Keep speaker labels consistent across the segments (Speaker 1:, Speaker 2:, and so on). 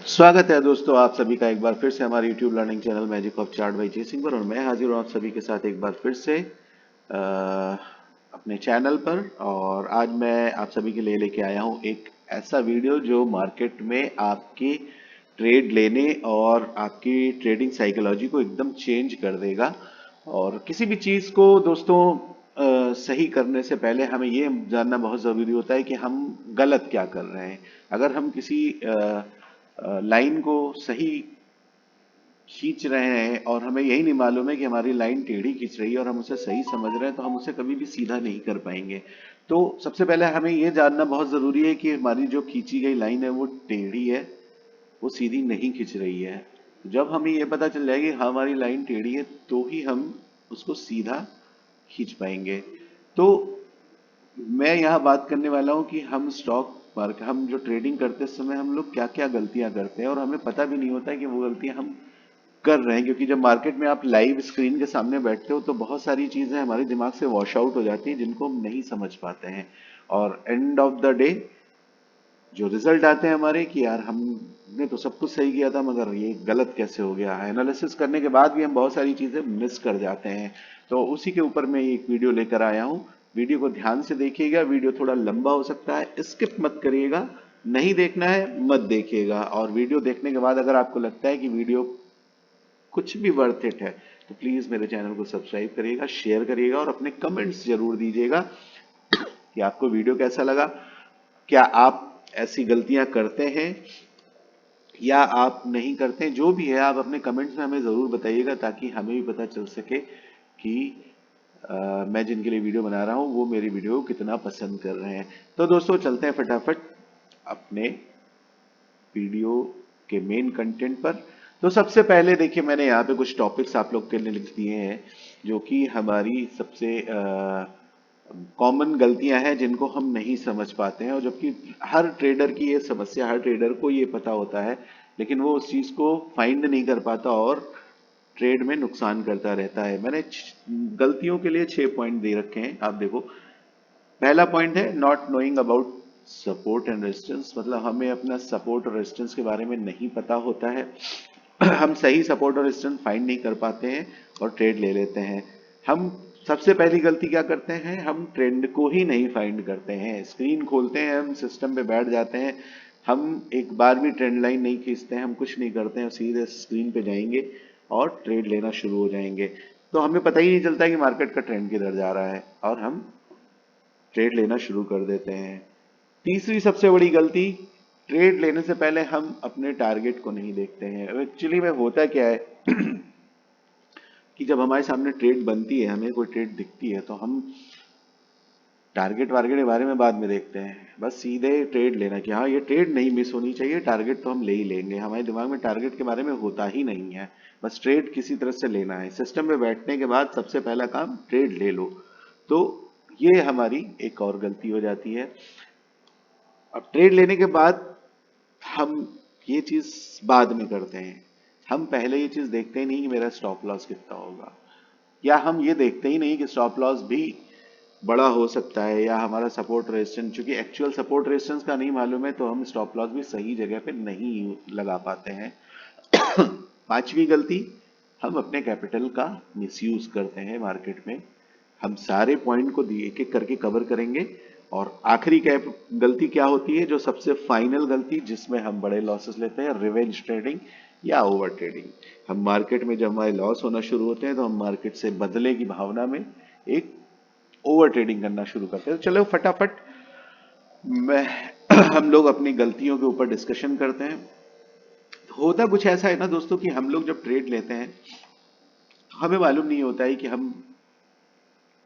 Speaker 1: स्वागत है दोस्तों आप सभी का एक बार फिर से हमारे YouTube learning channel magic of chart by J Singh पर। और मैं हाजिर हूँ आप सभी के साथ एक बार फिर से अपने चैनल पर। और आज मैं आप सभी के लिए लेके आया हूँ एक ऐसा वीडियो जो मार्केट में आपकी ट्रेड लेने और आपकी ट्रेडिंग साइकोलॉजी को एकदम चेंज कर देगा। और किसी भी चीज़ को दोस्तों सही करने से पहले हमें ये जानना बहुत ज़रूरी होता है कि हम गलत क्या कर रहे हैं। अगर हम किसी लाइन को सही खींच रहे हैं और हमें यही नहीं मालूम है कि हमारी लाइन टेढ़ी खींच रही है और हम उसे सही समझ रहे हैं, तो हम उसे कभी भी सीधा नहीं कर पाएंगे। तो सबसे पहले हमें यह जानना बहुत जरूरी है कि हमारी जो खींची गई लाइन है वो टेढ़ी है, वो सीधी नहीं खींच रही है। जब हमें यह पता चल जाएगी हाँ हमारी लाइन टेढ़ी है, तो ही हम उसको सीधा खींच पाएंगे। तो मैं यहाँ बात करने वाला हूँ कि हम स्टॉक मार्केट, हम जो ट्रेडिंग करते समय हम लोग क्या क्या गलतियां करते हैं और हमें पता भी नहीं होता है कि वो गलतियां हम कर रहे हैं। क्योंकि जब मार्केट में आप लाइव स्क्रीन के सामने बैठते हो तो बहुत सारी चीजें हमारे दिमाग से वॉश आउट हो जाती हैं जिनको हम नहीं समझ पाते हैं। और एंड ऑफ द डे जो रिजल्ट आते हैं हमारे कि यार हमने तो सब कुछ सही किया था मगर ये गलत कैसे हो गया। एनालिसिस करने के बाद भी हम बहुत सारी चीजें मिस कर जाते हैं। तो उसी के ऊपर मैं एक वीडियो लेकर आया हूँ। वीडियो को ध्यान से देखिएगा, वीडियो थोड़ा लंबा हो सकता है, स्किप मत करिएगा। नहीं देखना है मत देखिएगा। और वीडियो देखने के बाद अगर आपको लगता है कि वीडियो कुछ भी वर्थ इट है तो प्लीज मेरे चैनल को सब्सक्राइब करिएगा, शेयर करिएगा और अपने कमेंट्स जरूर दीजिएगा कि आपको वीडियो कैसा लगा। क्या आप ऐसी गलतियां करते हैं या आप नहीं करते हैं? जो भी है आप अपने कमेंट्स में हमें जरूर बताइएगा ताकि हमें भी पता चल सके कि मैं जिनके लिए वीडियो बना रहा हूं वो मेरी वीडियो को कितना पसंद कर रहे हैं। तो दोस्तों चलते हैं फटाफट अपने वीडियो के मेन कंटेंट पर। तो सबसे पहले देखिए मैंने यहाँ पे कुछ टॉपिक्स आप लोग के लिए लिख दिए हैं जो कि हमारी सबसे कॉमन गलतियां हैं जिनको हम नहीं समझ पाते हैं। और जबकि हर ट्रेडर की ये समस्या, हर ट्रेडर को ये पता होता है, लेकिन वो उस चीज को फाइंड नहीं कर पाता और ट्रेड में नुकसान करता रहता है। मैंने गलतियों के लिए 6 पॉइंट दे रखे हैं, आप देखो। पहला पॉइंट है not knowing about support and resistance, मतलब हमें अपना सपोर्ट और रेजिस्टेंस के बारे में नहीं पता होता है। हम सही सपोर्ट और रेजिस्टेंस फाइंड नहीं कर पाते हैं और ट्रेड ले लेते हैं। हम सबसे पहली गलती क्या करते हैं, हम ट्रेंड को ही नहीं फाइंड करते हैं। स्क्रीन खोलते हैं, हम सिस्टम पे बैठ जाते हैं, हम एक बार भी ट्रेंड लाइन नहीं खींचते हैं, हम कुछ नहीं करते हैं, सीधे स्क्रीन पे जाएंगे और ट्रेड लेना शुरू हो जाएंगे। तो हमें पता ही नहीं चलता कि मार्केट का ट्रेंड किधर जा रहा है और हम ट्रेड लेना शुरू कर देते हैं। तीसरी सबसे बड़ी गलती, ट्रेड लेने से पहले हम अपने टारगेट को नहीं देखते हैं। एक्चुअली में होता क्या है कि जब हमारे सामने ट्रेड बनती है, हमें कोई ट्रेड दिखती है, तो हम टारगेट वारगेट के बारे में बाद में देखते हैं। बस सीधे ट्रेड लेना कि हाँ ये ट्रेड नहीं मिस होनी चाहिए, टारगेट तो हम ले ही लेंगे। हमारे दिमाग में टारगेट के बारे में होता ही नहीं है, बस ट्रेड किसी तरह से लेना है। सिस्टम में बैठने के बाद सबसे पहला काम ट्रेड ले लो। तो ये हमारी एक और गलती हो जाती है। अब ट्रेड लेने के बाद हम ये चीज बाद में करते हैं। हम पहले ये चीज देखते ही नहीं कि मेरा स्टॉप लॉस कितना होगा, या हम ये देखते ही नहीं कि स्टॉप लॉस भी बड़ा हो सकता है, या हमारा सपोर्ट रेजिस्टेंस, क्योंकि एक्चुअल सपोर्ट रेजिस्टेंस का नहीं मालूम है तो हम स्टॉप लॉस भी सही जगह पे नहीं लगा पाते हैं। पांचवी गलती, हम अपने कैपिटल का मिसयूज करते हैं मार्केट में। हम सारे पॉइंट को एक एक करके कवर करेंगे। और आखिरी गलती क्या होती है, जो सबसे फाइनल गलती जिसमें हम बड़े लॉसेस लेते हैं, रिवेंज ट्रेडिंग या ओवर ट्रेडिंग। हम मार्केट में जब हमारे लॉस होना शुरू होते हैं तो हम मार्केट से बदले की भावना में एक ओवर ट्रेडिंग करना शुरू करते हैं। तो चलो फटाफट मैं हम लोग अपनी गलतियों के ऊपर डिस्कशन करते हैं। होता कुछ ऐसा है ना दोस्तों कि हम लोग जब ट्रेड लेते हैं तो हमें मालूम नहीं होता है कि हम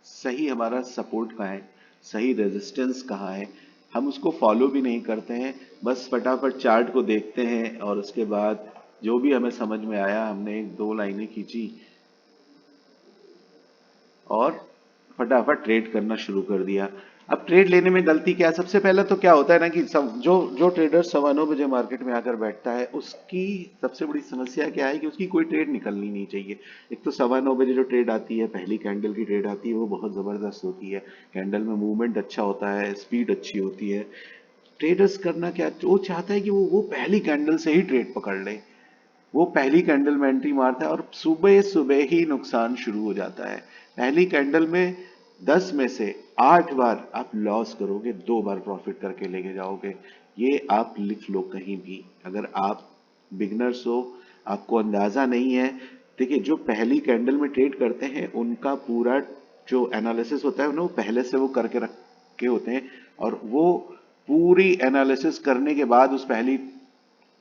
Speaker 1: सही, हमारा सपोर्ट कहाँ है, सही रेजिस्टेंस कहाँ है। हम उसको फॉलो भी नहीं करते हैं, बस फटाफट चार्ट को देखते हैं और उसके बाद जो भी हमें समझ में आया हमने एक दो लाइनें खींची और फटाफट ट्रेड करना शुरू कर दिया। अब ट्रेड लेने में गलती क्या है, सबसे पहले तो क्या होता है ना कि जो जो ट्रेडर 9:15 मार्केट में आकर बैठता है उसकी सबसे बड़ी समस्या क्या है कि उसकी कोई ट्रेड निकलनी नहीं चाहिए। एक तो 9:15 जो ट्रेड आती है, पहली कैंडल की ट्रेड आती है, वो बहुत जबरदस्त होती है। कैंडल में मूवमेंट अच्छा होता है, स्पीड अच्छी होती है, ट्रेडर्स करना क्या, वो चाहता है कि वो पहली कैंडल से ही ट्रेड पकड़ ले, वो पहली कैंडल में एंट्री मारता है और सुबह सुबह ही नुकसान शुरू हो जाता है। पहली कैंडल में 10 में से 8 बार आप लॉस करोगे, 2 बार प्रॉफिट करके लेके जाओगे। ये आप लिख लो कहीं भी, अगर आप बिगनर्स हो, आपको अंदाजा नहीं है। देखिए, जो पहली कैंडल में ट्रेड करते हैं उनका पूरा जो एनालिसिस होता है ना, वो पहले से वो करके रखे होते हैं, और वो पूरी एनालिसिस करने के बाद उस पहली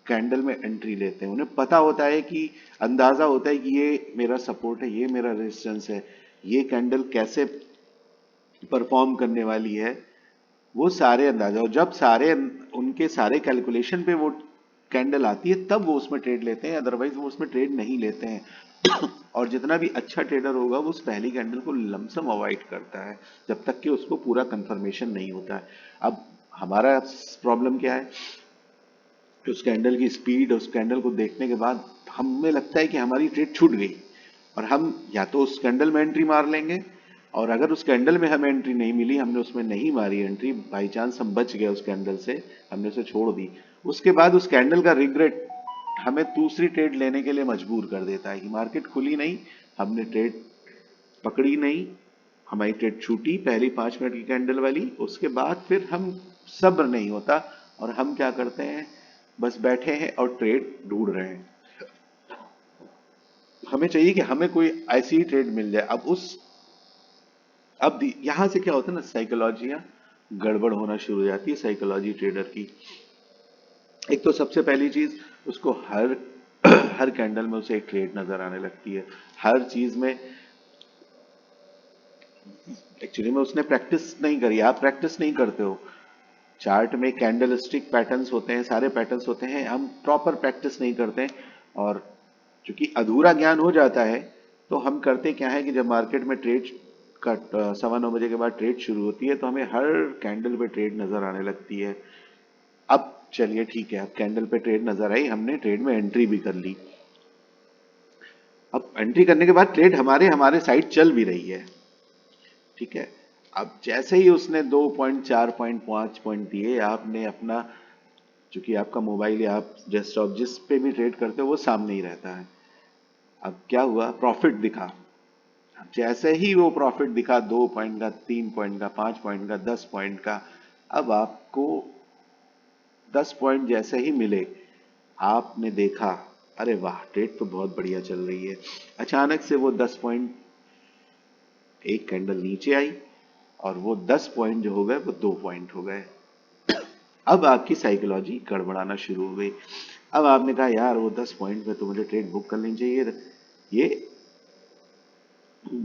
Speaker 1: कैंडल में एंट्री लेते हैं। उन्हें पता होता है कि, अंदाजा होता है कि ये मेरा सपोर्ट है, ये मेरा रेजिस्टेंस है, ये कैंडल कैसे परफॉर्म करने वाली है, वो सारे अंदाजा, और जब सारे उनके सारे कैलकुलेशन पे वो कैंडल आती है तब वो उसमें ट्रेड लेते हैं, अदरवाइज वो उसमें ट्रेड नहीं लेते हैं। और जितना भी अच्छा ट्रेडर होगा वो उस पहली कैंडल को लमसम अवॉइड करता है जब तक कि उसको पूरा कंफर्मेशन नहीं होता है। अब हमारा प्रॉब्लम क्या है, उस कैंडल की स्पीड, उस कैंडल को देखने के बाद हमें लगता है कि हमारी ट्रेड छूट गई, और हम या तो उस कैंडल में एंट्री मार लेंगे, और अगर उस कैंडल में हमें एंट्री नहीं मिली, हमने उसमें नहीं मारी एंट्री, बाई चांस हम बच गए उस कैंडल से, हमने उसे छोड़ दी, उसके बाद उस कैंडल का रिग्रेट हमें दूसरी ट्रेड लेने के लिए मजबूर कर देता है कि मार्केट खुली नहीं, हमने ट्रेड पकड़ी नहीं, हमारी ट्रेड छूटी पहली 5 मिनट की कैंडल वाली, उसके बाद फिर हम सब्र नहीं होता, और हम क्या करते हैं, बस बैठे हैं और ट्रेड ढूंढ रहे हैं। हमें चाहिए कि हमें कोई ऐसी ही ट्रेड मिल जाए। अब यहां से क्या होता है ना, साइकोलॉजियां गड़बड़ होना शुरू हो जाती है साइकोलॉजी ट्रेडर की। एक तो सबसे पहली चीज, उसको हर हर कैंडल में उसे एक ट्रेड नजर आने लगती है, हर चीज में। एक्चुअली में उसने प्रैक्टिस नहीं करी, आप प्रैक्टिस नहीं करते हो। चार्ट में कैंडल स्टिक पैटर्न्स होते हैं, सारे पैटर्न्स होते हैं, हम प्रॉपर प्रैक्टिस नहीं करते हैं, और चूंकि अधूरा ज्ञान हो जाता है, तो हम करते क्या है कि जब मार्केट में ट्रेड का 9:15 बजे के बाद ट्रेड शुरू होती है तो हमें हर कैंडल पे ट्रेड नजर आने लगती है। अब चलिए ठीक है, अब कैंडल पे ट्रेड नजर आई, हमने ट्रेड में एंट्री भी कर ली। अब एंट्री करने के बाद ट्रेड हमारे हमारे साइड चल भी रही है, ठीक है। अब जैसे ही उसने 2 पॉइंट, 4 पॉइंट, 5 पॉइंट दिए, आपने अपना, चूंकि आपका मोबाइल या आप डेस्कटॉप जिस पे भी ट्रेड करते हो वो सामने ही रहता है। अब क्या हुआ, प्रॉफिट दिखा। अब जैसे ही वो प्रॉफिट दिखा, 2 पॉइंट का, 3 पॉइंट का, 5 पॉइंट का, 10 पॉइंट का, अब आपको 10 पॉइंट जैसे ही मिले, आपने देखा, अरे वाह ट्रेड तो बहुत बढ़िया चल रही है। अचानक से वो 10 पॉइंट एक कैंडल नीचे आई, और वो 10 पॉइंट जो हो गए वो 2 पॉइंट हो गए। अब आपकी साइकोलॉजी गड़बड़ाना शुरू हो गई। अब आपने कहा यार वो 10 पॉइंट पे तो मुझे ट्रेड बुक कर लेनी चाहिए, ये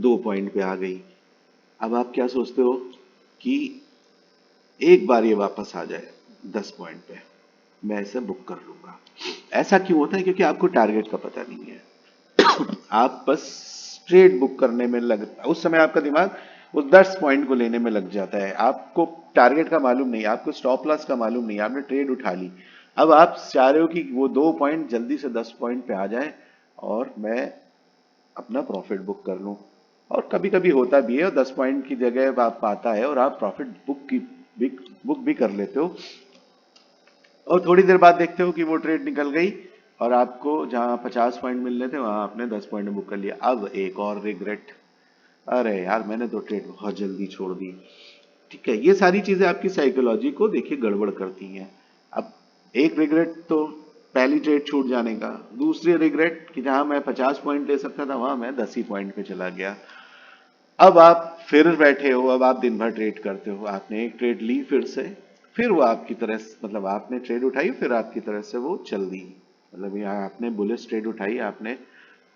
Speaker 1: 2 पॉइंट पे आ गई। अब आप क्या सोचते हो कि एक बार ये वापस आ जाए 10 पॉइंट पे, मैं इसे बुक कर लूंगा। ऐसा क्यों होता है, क्योंकि आपको टारगेट का पता नहीं है। आप बस ट्रेड बुक करने में लग, उस समय आपका दिमाग उस 10 पॉइंट को लेने में लग जाता है, आपको टारगेट का मालूम नहीं, आपको स्टॉप लॉस का मालूम नहीं, आपने ट्रेड उठा ली। अब आप चाह रहे हो कि वो 2 पॉइंट जल्दी से 10 पॉइंट पे आ जाए और मैं अपना प्रॉफिट बुक कर लूं। और कभी कभी होता भी है, और 10 पॉइंट की जगह आप पाता है और आप प्रॉफिट बुक भी कर लेते हो, और थोड़ी देर बाद देखते हो कि वो ट्रेड निकल गई, और आपको जहां 50 पॉइंट मिल रहे थे वहां आपने 10 पॉइंट बुक कर लिया। अब एक और रिग्रेट, अरे यार मैंने तो ट्रेड बहुत जल्दी छोड़ दी। ठीक है, ये सारी चीजें आपकी साइकोलॉजी को देखिए गड़बड़ करती हैं। अब एक रिग्रेट तो पहली ट्रेड छूट जाने का, दूसरी रिग्रेट कि जहां मैं 50 पॉइंट ले सकता था वहां मैं 10 ही पॉइंट पे चला गया। अब आप फिर बैठे हो, अब आप दिन भर ट्रेड करते हो, आपने एक ट्रेड ली फिर वो आपकी तरह, मतलब आपने ट्रेड उठाई, फिर आपकी तरह से वो चल दी, मतलब यहाँ आपने बुलिश ट्रेड उठाई, आपने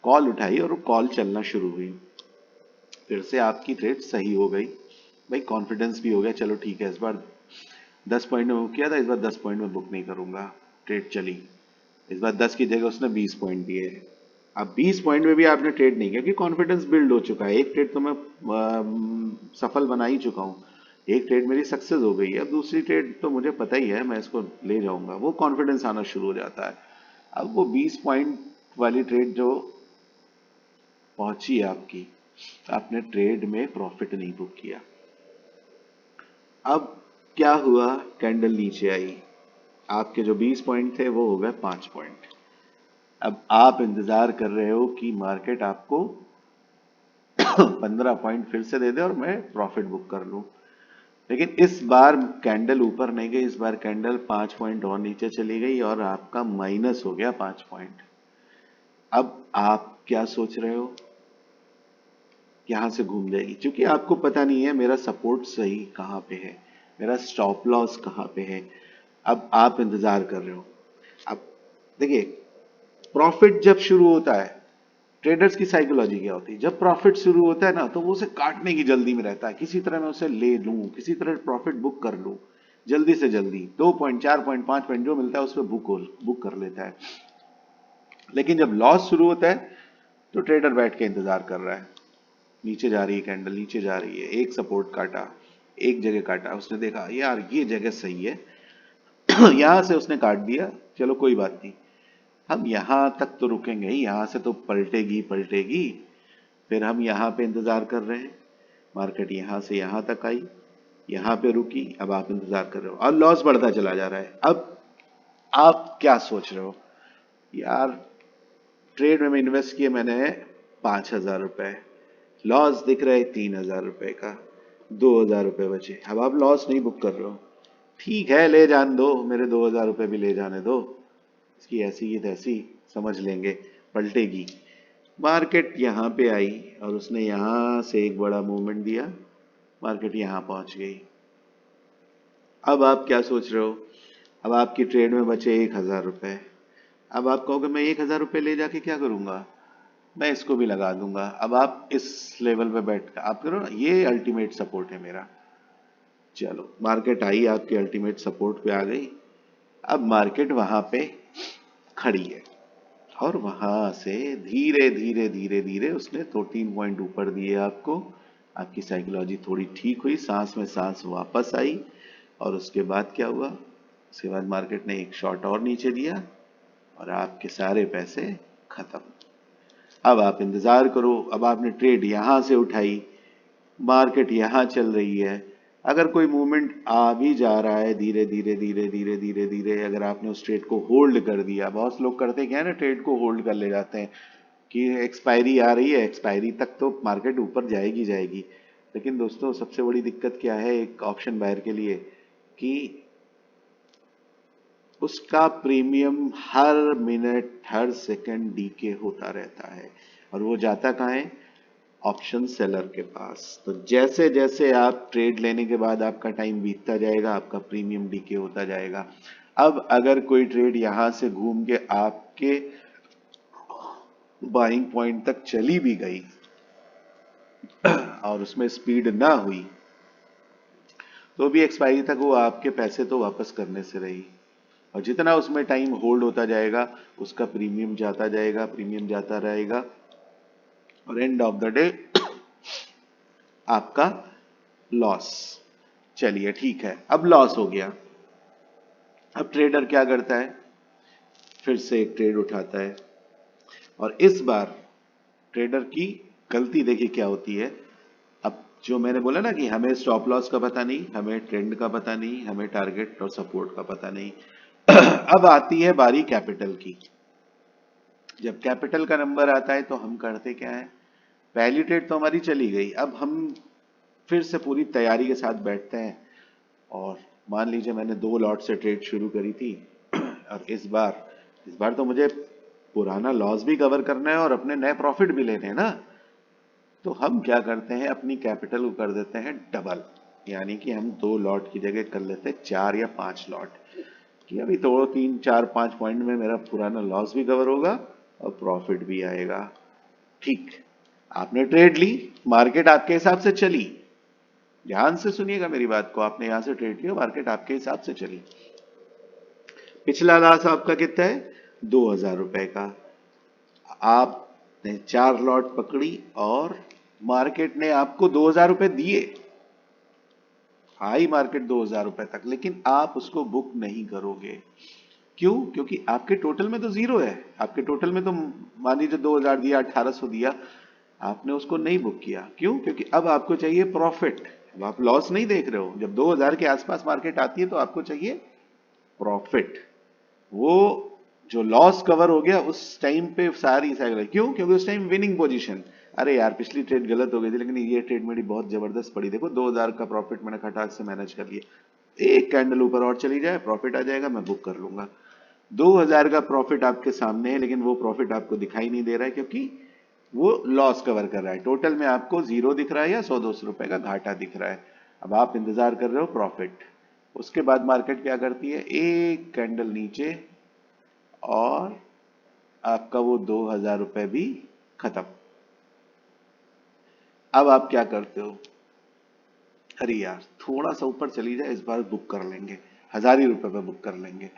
Speaker 1: कॉल उठाई और वो कॉल चलना शुरू हुई, फिर से आपकी ट्रेड सही हो गई, भाई कॉन्फिडेंस भी हो गया, चलो ठीक है इस बार 10 पॉइंट में बुक किया था, इस बार 10 पॉइंट में बुक नहीं करूंगा, ट्रेड चली, इस बार 10 की जगह उसने 20 पॉइंट दिए। अब 20 पॉइंट में भी आपने ट्रेड नहीं किया, क्योंकि कॉन्फिडेंस बिल्ड हो चुका है, एक ट्रेड तो मैं सफल बना ही चुका हूँ, एक ट्रेड मेरी सक्सेस हो गई है, अब दूसरी ट्रेड तो मुझे पता ही है मैं इसको ले जाऊंगा, वो कॉन्फिडेंस आना शुरू हो जाता है। अब वो 20 पॉइंट वाली ट्रेड जो पहुंची है आपकी, आपने ट्रेड में प्रॉफिट नहीं बुक किया। अब क्या हुआ, कैंडल नीचे आई, आपके जो 20 पॉइंट थे वो हो गए 5 पॉइंट। अब आप इंतजार कर रहे हो कि मार्केट आपको 15 पॉइंट फिर से दे दे और मैं प्रॉफिट बुक कर लूं। लेकिन इस बार कैंडल ऊपर नहीं गई, इस बार कैंडल 5 पॉइंट और नीचे चली गई और आपका माइनस हो गया 5 पॉइंट। अब आप क्या सोच रहे हो, यहां से घूम जाएगी, क्योंकि आपको पता नहीं है मेरा सपोर्ट सही कहां पे है, मेरा स्टॉप लॉस कहां पे है। अब आप इंतजार कर रहे हो। अब देखिए, प्रॉफिट जब शुरू होता है, ट्रेडर्स की साइकोलॉजी क्या होती है, जब प्रॉफिट शुरू होता है ना तो वो उसे काटने की जल्दी में रहता है, किसी तरह मैं उसे ले लूं, किसी तरह प्रॉफिट बुक कर लूं, जल्दी से जल्दी 2 पॉइंट 4 पॉइंट 5 पॉइंट जो मिलता है उस पर बुक कर लेता है। लेकिन जब लॉस शुरू होता है तो ट्रेडर बैठ के इंतजार कर रहा है, नीचे जा रही है कैंडल, नीचे जा रही है, एक सपोर्ट काटा, एक जगह काटा, उसने देखा यार ये जगह सही है, यहां से उसने काट दिया, चलो कोई बात नहीं, हम यहां तक तो रुकेंगे ही, यहां से तो पलटेगी पलटेगी। फिर हम यहां पे इंतजार कर रहे हैं, मार्केट यहां से यहां तक आई, यहां पे रुकी, अब आप इंतजार कर रहे हो और लॉस बढ़ता चला जा रहा है। अब आप क्या सोच रहे हो, यार ट्रेड में मैं इन्वेस्ट किए मैंने 5,000 रुपए, लॉस दिख रहा है 3,000 रुपए का, 2,000 रुपए बचे, अब आप लॉस नहीं बुक कर रहे हो, ठीक है ले जान दो, मेरे 2,000 रुपए भी ले जाने दो, इसकी ऐसी की तैसी समझ लेंगे, पलटेगी। मार्केट यहाँ पे आई और उसने यहाँ से एक बड़ा मूवमेंट दिया, मार्केट यहाँ पहुंच गई। अब आप क्या सोच रहे हो, अब आपकी ट्रेड में बचे 1,000 रुपए। अब आप कहोगे मैं 1,000 रुपए ले जाके क्या करूंगा, मैं इसको भी लगा दूंगा। अब आप इस लेवल पे बैठ कर आप करो ना, ये अल्टीमेट सपोर्ट है मेरा। चलो मार्केट आई, आपके अल्टीमेट सपोर्ट पे आ गई, अब मार्केट वहां पे खड़ी है और वहां से धीरे धीरे धीरे धीरे उसने 3 पॉइंट ऊपर दिए आपको, आपकी साइकोलॉजी थोड़ी ठीक हुई, सांस में सांस वापस आई, और उसके बाद क्या हुआ, उसके बाद मार्केट ने एक शॉट और नीचे दिया और आपके सारे पैसे खत्म। अब आप इंतजार करो, अब आपने ट्रेड यहां से उठाई, मार्केट यहां चल रही है, अगर कोई मूवमेंट आ भी जा रहा है धीरे धीरे धीरे धीरे धीरे धीरे, अगर आपने उस ट्रेड को होल्ड कर दिया, बहुत लोग करते क्या है ना, ट्रेड को होल्ड कर ले जाते हैं कि एक्सपायरी आ रही है, एक्सपायरी तक तो मार्केट ऊपर जाएगी जाएगी। लेकिन दोस्तों सबसे बड़ी दिक्कत क्या है एक ऑप्शन बायर के लिए, कि उसका प्रीमियम हर मिनट हर सेकंड डीके होता रहता है, और वो जाता कहाँ है, ऑप्शन सेलर के पास। तो जैसे जैसे आप ट्रेड लेने के बाद आपका टाइम बीतता जाएगा, आपका प्रीमियम डीके होता जाएगा। अब अगर कोई ट्रेड यहां से घूम के आपके बाइंग पॉइंट तक चली भी गई और उसमें स्पीड ना हुई, तो भी एक्सपायरी तक वो आपके पैसे तो वापस करने से रही, और जितना उसमें टाइम होल्ड होता जाएगा उसका प्रीमियम जाता जाएगा, प्रीमियम जाता रहेगा, और एंड ऑफ द डे आपका लॉस। चलिए ठीक है, अब लॉस हो गया, अब ट्रेडर क्या करता है, फिर से एक ट्रेड उठाता है, और इस बार ट्रेडर की गलती देखिए क्या होती है। अब जो मैंने बोला ना कि हमें स्टॉप लॉस का पता नहीं, हमें ट्रेंड का पता नहीं, हमें टारगेट और सपोर्ट का पता नहीं। अब आती है बारी कैपिटल की। जब कैपिटल का नंबर आता है तो हम करते क्या है, पहली ट्रेड तो हमारी चली गई, अब हम फिर से पूरी तैयारी के साथ बैठते हैं, और मान लीजिए मैंने 2 लॉट से ट्रेड शुरू करी थी, और इस बार तो मुझे पुराना लॉस भी कवर करना है और अपने नए प्रॉफिट भी लेने हैं ना। तो हम क्या करते हैं, अपनी कैपिटल को कर देते हैं डबल, यानी कि हम 2 लॉट की जगह कर लेते हैं 4 या 5 लॉट, कि अभी तो 3 4 5 पॉइंट में मेरा पुराना लॉस भी कवर होगा और प्रॉफिट भी आएगा। ठीक, आपने ट्रेड ली, मार्केट आपके हिसाब से चली, ध्यान से सुनिएगा मेरी बात को, आपने यहां से ट्रेड लिया, मार्केट आपके हिसाब से चली, पिछला लॉस आपका कितना है, 2,000 रुपए का, आपने 4 लॉट पकड़ी और मार्केट ने आपको 2,000 रुपए दिए, आई मार्केट 2,000 रुपए तक, लेकिन आप उसको बुक नहीं करोगे। क्यों, क्योंकि आपके टोटल में तो जीरो है, आपके टोटल में तो मान लीजिए 2,000 दिया, 1,800 दिया, आपने उसको नहीं बुक किया। क्यों, क्योंकि अब आपको चाहिए प्रॉफिट, अब आप लॉस नहीं देख रहे हो। जब 2000 के आसपास मार्केट आती है तो आपको चाहिए प्रॉफिट। वो जो लॉस कवर हो गया उस टाइम पे सारी साइकिल, क्यों? क्योंकि उस टाइम विनिंग पोजीशन। अरे यार पिछली ट्रेड गलत हो गई थी लेकिन ये ट्रेड मेरी बहुत जबरदस्त पड़ी, देखो 2000 का प्रॉफिट मैंने खटाक से मैनेज कर लिया। एक कैंडल ऊपर और चली जाए प्रॉफिट आ जाएगा, मैं बुक कर लूंगा। 2000 का प्रॉफिट आपके सामने है लेकिन वो प्रॉफिट आपको दिखाई नहीं दे रहा है क्योंकि वो लॉस कवर कर रहा है। टोटल में आपको जीरो दिख रहा है या 100-200 रुपए का घाटा दिख रहा है। अब आप इंतजार कर रहे हो प्रॉफिट। उसके बाद मार्केट क्या करती है, एक कैंडल नीचे और आपका वो 2000 रुपए भी खत्म। अब आप क्या करते हो, अरे यार थोड़ा सा ऊपर चली जाए इस बार बुक कर लेंगे, 1000 ही रुपए पे बुक कर लेंगे।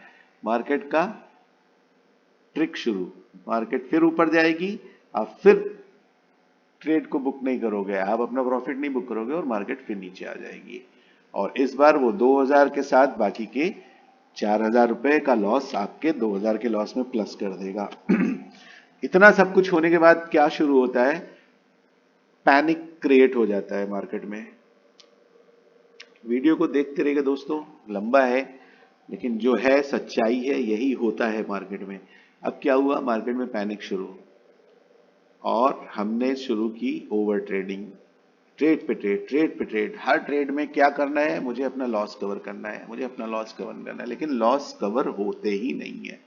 Speaker 1: मार्केट का ट्रिक शुरू, मार्केट फिर ऊपर जाएगी, आप फिर ट्रेड को बुक नहीं करोगे, आप अपना प्रॉफिट नहीं बुक करोगे और मार्केट फिर नीचे आ जाएगी। और इस बार वो 2000 के साथ बाकी के 4000 रुपए का लॉस आपके 2000 के लॉस में प्लस कर देगा। इतना सब कुछ होने के बाद क्या शुरू होता है, पैनिक क्रिएट हो जाता है मार्केट में। वीडियो को देखते रहिएगा दोस्तों, लंबा है लेकिन जो है सच्चाई है, यही होता है मार्केट में। अब क्या हुआ, मार्केट में पैनिक शुरू और हमने शुरू की ओवर ट्रेडिंग। ट्रेड पे ट्रेड, ट्रेड पे ट्रेड, हर ट्रेड में क्या करना है, मुझे अपना लॉस कवर करना है, मुझे अपना लॉस कवर करना है, लेकिन लॉस कवर होते ही नहीं है।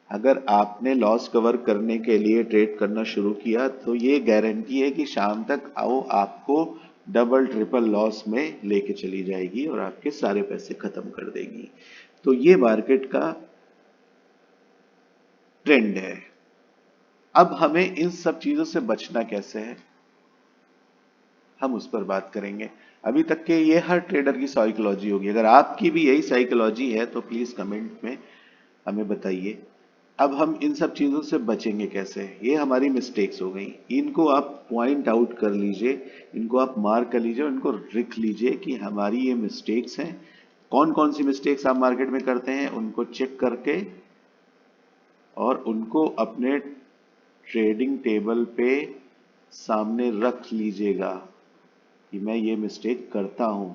Speaker 1: अगर आपने लॉस कवर करने के लिए ट्रेड करना शुरू किया तो ये गारंटी है कि शाम तक वो आपको डबल ट्रिपल लॉस में लेके चली जाएगी और आपके सारे पैसे खत्म कर देगी। तो ये मार्केट का ट्रेंड है। अब हमें इन सब चीजों से बचना कैसे है, हम उस पर बात करेंगे। अभी तक के ये हर ट्रेडर की साइकोलॉजी होगी, अगर आपकी भी यही साइकोलॉजी है तो प्लीज कमेंट में हमें बताइए। अब हम इन सब चीजों से बचेंगे कैसे, ये हमारी मिस्टेक्स हो गई, इनको आप पॉइंट आउट कर लीजिए, इनको आप मार्क कर लीजिए और इनको लिख लीजिए कि हमारी ये मिस्टेक्स हैं। कौन कौन सी मिस्टेक्स आप मार्केट में करते हैं उनको चेक करके और उनको अपने ट्रेडिंग टेबल पे सामने रख लीजिएगा कि मैं ये मिस्टेक करता हूं।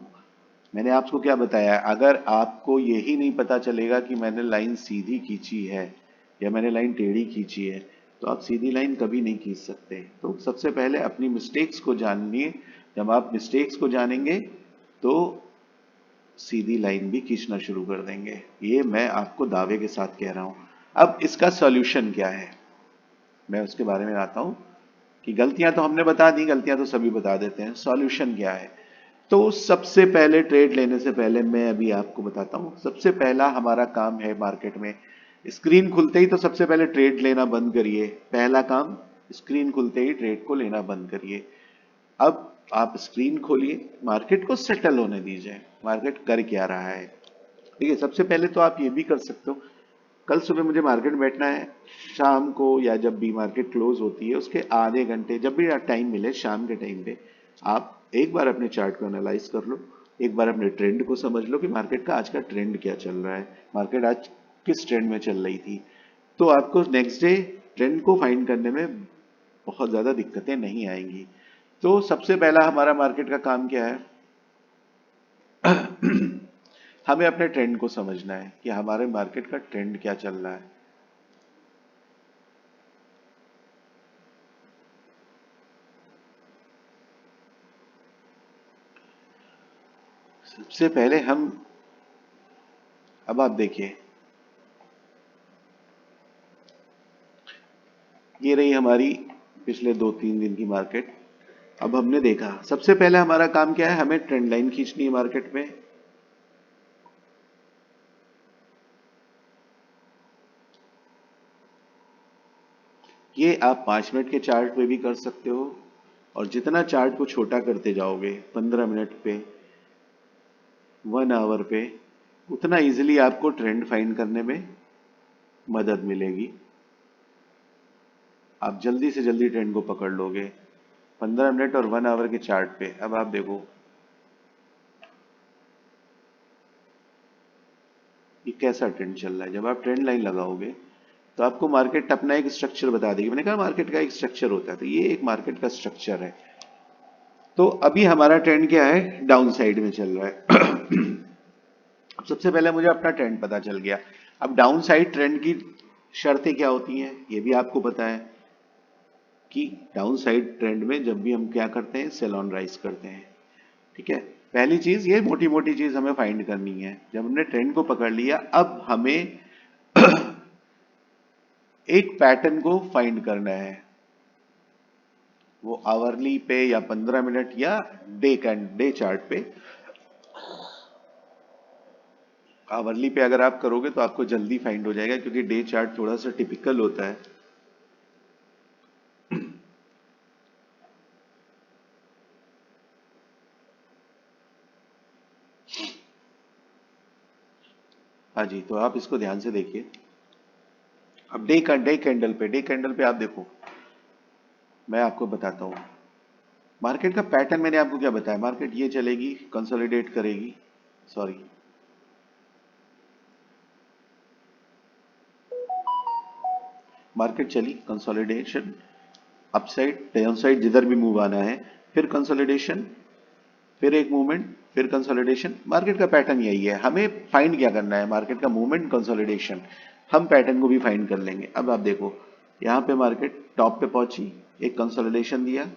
Speaker 1: मैंने आपको क्या बताया, अगर आपको यही नहीं पता चलेगा कि मैंने लाइन सीधी खींची है या मैंने लाइन टेढ़ी खींची है तो आप सीधी लाइन कभी नहीं खींच सकते। तो सबसे पहले अपनी मिस्टेक्स को जानिए, जब आप मिस्टेक्स को जानेंगे तो सीधी लाइन भी खींचना शुरू कर देंगे। ये मैं आपको दावे के साथ कह रहा हूं। अब इसका सॉल्यूशन क्या है, मैं उसके बारे में आता हूं कि गलतियां तो हमने बता दी, गलतियां तो सभी बता देते हैं, सॉल्यूशन क्या है। तो सबसे पहले ट्रेड लेने से पहले मैं अभी आपको बताता हूं, सबसे पहला हमारा काम है मार्केट में, स्क्रीन खुलते ही तो सबसे पहले ट्रेड लेना बंद करिए। पहला काम, स्क्रीन खुलते ही ट्रेड को लेना बंद करिए। अब आप स्क्रीन खोलिए, मार्केट को सेटल होने दीजिए, मार्केट कर क्या रहा है। देखिए सबसे पहले तो आप ये भी कर सकते हो, कल सुबह मुझे मार्केट बैठना है, शाम को या जब भी मार्केट क्लोज होती है उसके आधे घंटे जब भी टाइम मिले शाम के टाइम पे आप एक बार अपने चार्ट को एनालाइज कर लो, एक बार अपने ट्रेंड को समझ लो कि मार्केट का आज का ट्रेंड क्या चल रहा है, मार्केट आज किस ट्रेंड में चल रही थी। तो आपको नेक्स्ट डे ट्रेंड को फाइंड करने में बहुत ज्यादा दिक्कतें नहीं आएंगी। तो सबसे पहला हमारा मार्केट का काम क्या है, हमें अपने ट्रेंड को समझना है कि हमारे मार्केट का ट्रेंड क्या चल रहा है। सबसे पहले हम, अब आप देखिए ये रही हमारी पिछले 2-3 दिन की मार्केट। अब हमने देखा सबसे पहले हमारा काम क्या है, हमें ट्रेंड लाइन खींचनी है मार्केट में। ये आप 5 मिनट के चार्ट पे भी कर सकते हो और जितना चार्ट को छोटा करते जाओगे 15 मिनट पे, 1 आवर पे, उतना इजीली आपको ट्रेंड फाइंड करने में मदद मिलेगी। आप जल्दी से जल्दी ट्रेंड को पकड़ लोगे 15 मिनट और 1 आवर के चार्ट पे। अब आप देखो ये कैसा ट्रेंड चल रहा है। जब आप ट्रेंड लाइन लगाओगे तो आपको मार्केट अपना एक स्ट्रक्चर बता देगी। मैंने कहा मार्केट का एक स्ट्रक्चर होता है, तो ये एक मार्केट का स्ट्रक्चर है। तो अभी हमारा ट्रेंड क्या है, डाउन साइड में चल रहा है। अब सबसे पहले मुझे अपना ट्रेंड पता चल गया। अब डाउन साइड ट्रेंड की शर्तें क्या होती हैं ये भी आपको पता है कि डाउन साइड ट्रेंड में जब भी हम क्या करते हैं, सेल ऑन राइज करते हैं। ठीक है, पहली चीज ये मोटी मोटी चीज हमें फाइंड करनी है। जब हमने ट्रेंड को पकड़ लिया, अब हमें एक पैटर्न को फाइंड करना है। वो आवरली पे या 15 मिनट या डे चार्ट पे। आवरली पे अगर आप करोगे तो आपको जल्दी फाइंड हो जाएगा, क्योंकि डे चार्ट थोड़ा सा टिपिकल होता है। हाँ जी, तो आप इसको ध्यान से देखिए। अब डे कैंडल पे आप देखो, मैं आपको बताता हूँ मार्केट का पैटर्न। मैंने आपको क्या बताया, मार्केट ये चलेगी, कंसोलिडेट करेगी, सॉरी, मार्केट चली कंसोलिडेशन, अपसाइड डाउनसाइड जिधर भी मूव आना है, फिर कंसोलिडेशन, फिर एक मूवमेंट, फिर कंसोलिडेशन। मार्केट का पैटर्न यही है। हमें फाइंड क्या करना है, मार्केट का मूवमेंट, कंसोलिडेशन। हम पैटर्न को भी फाइंड कर लेंगे। अब आप देखो, यहाँ पे मार्केट टॉप पे पहुंची, एक कंसोलिडेशन दिया,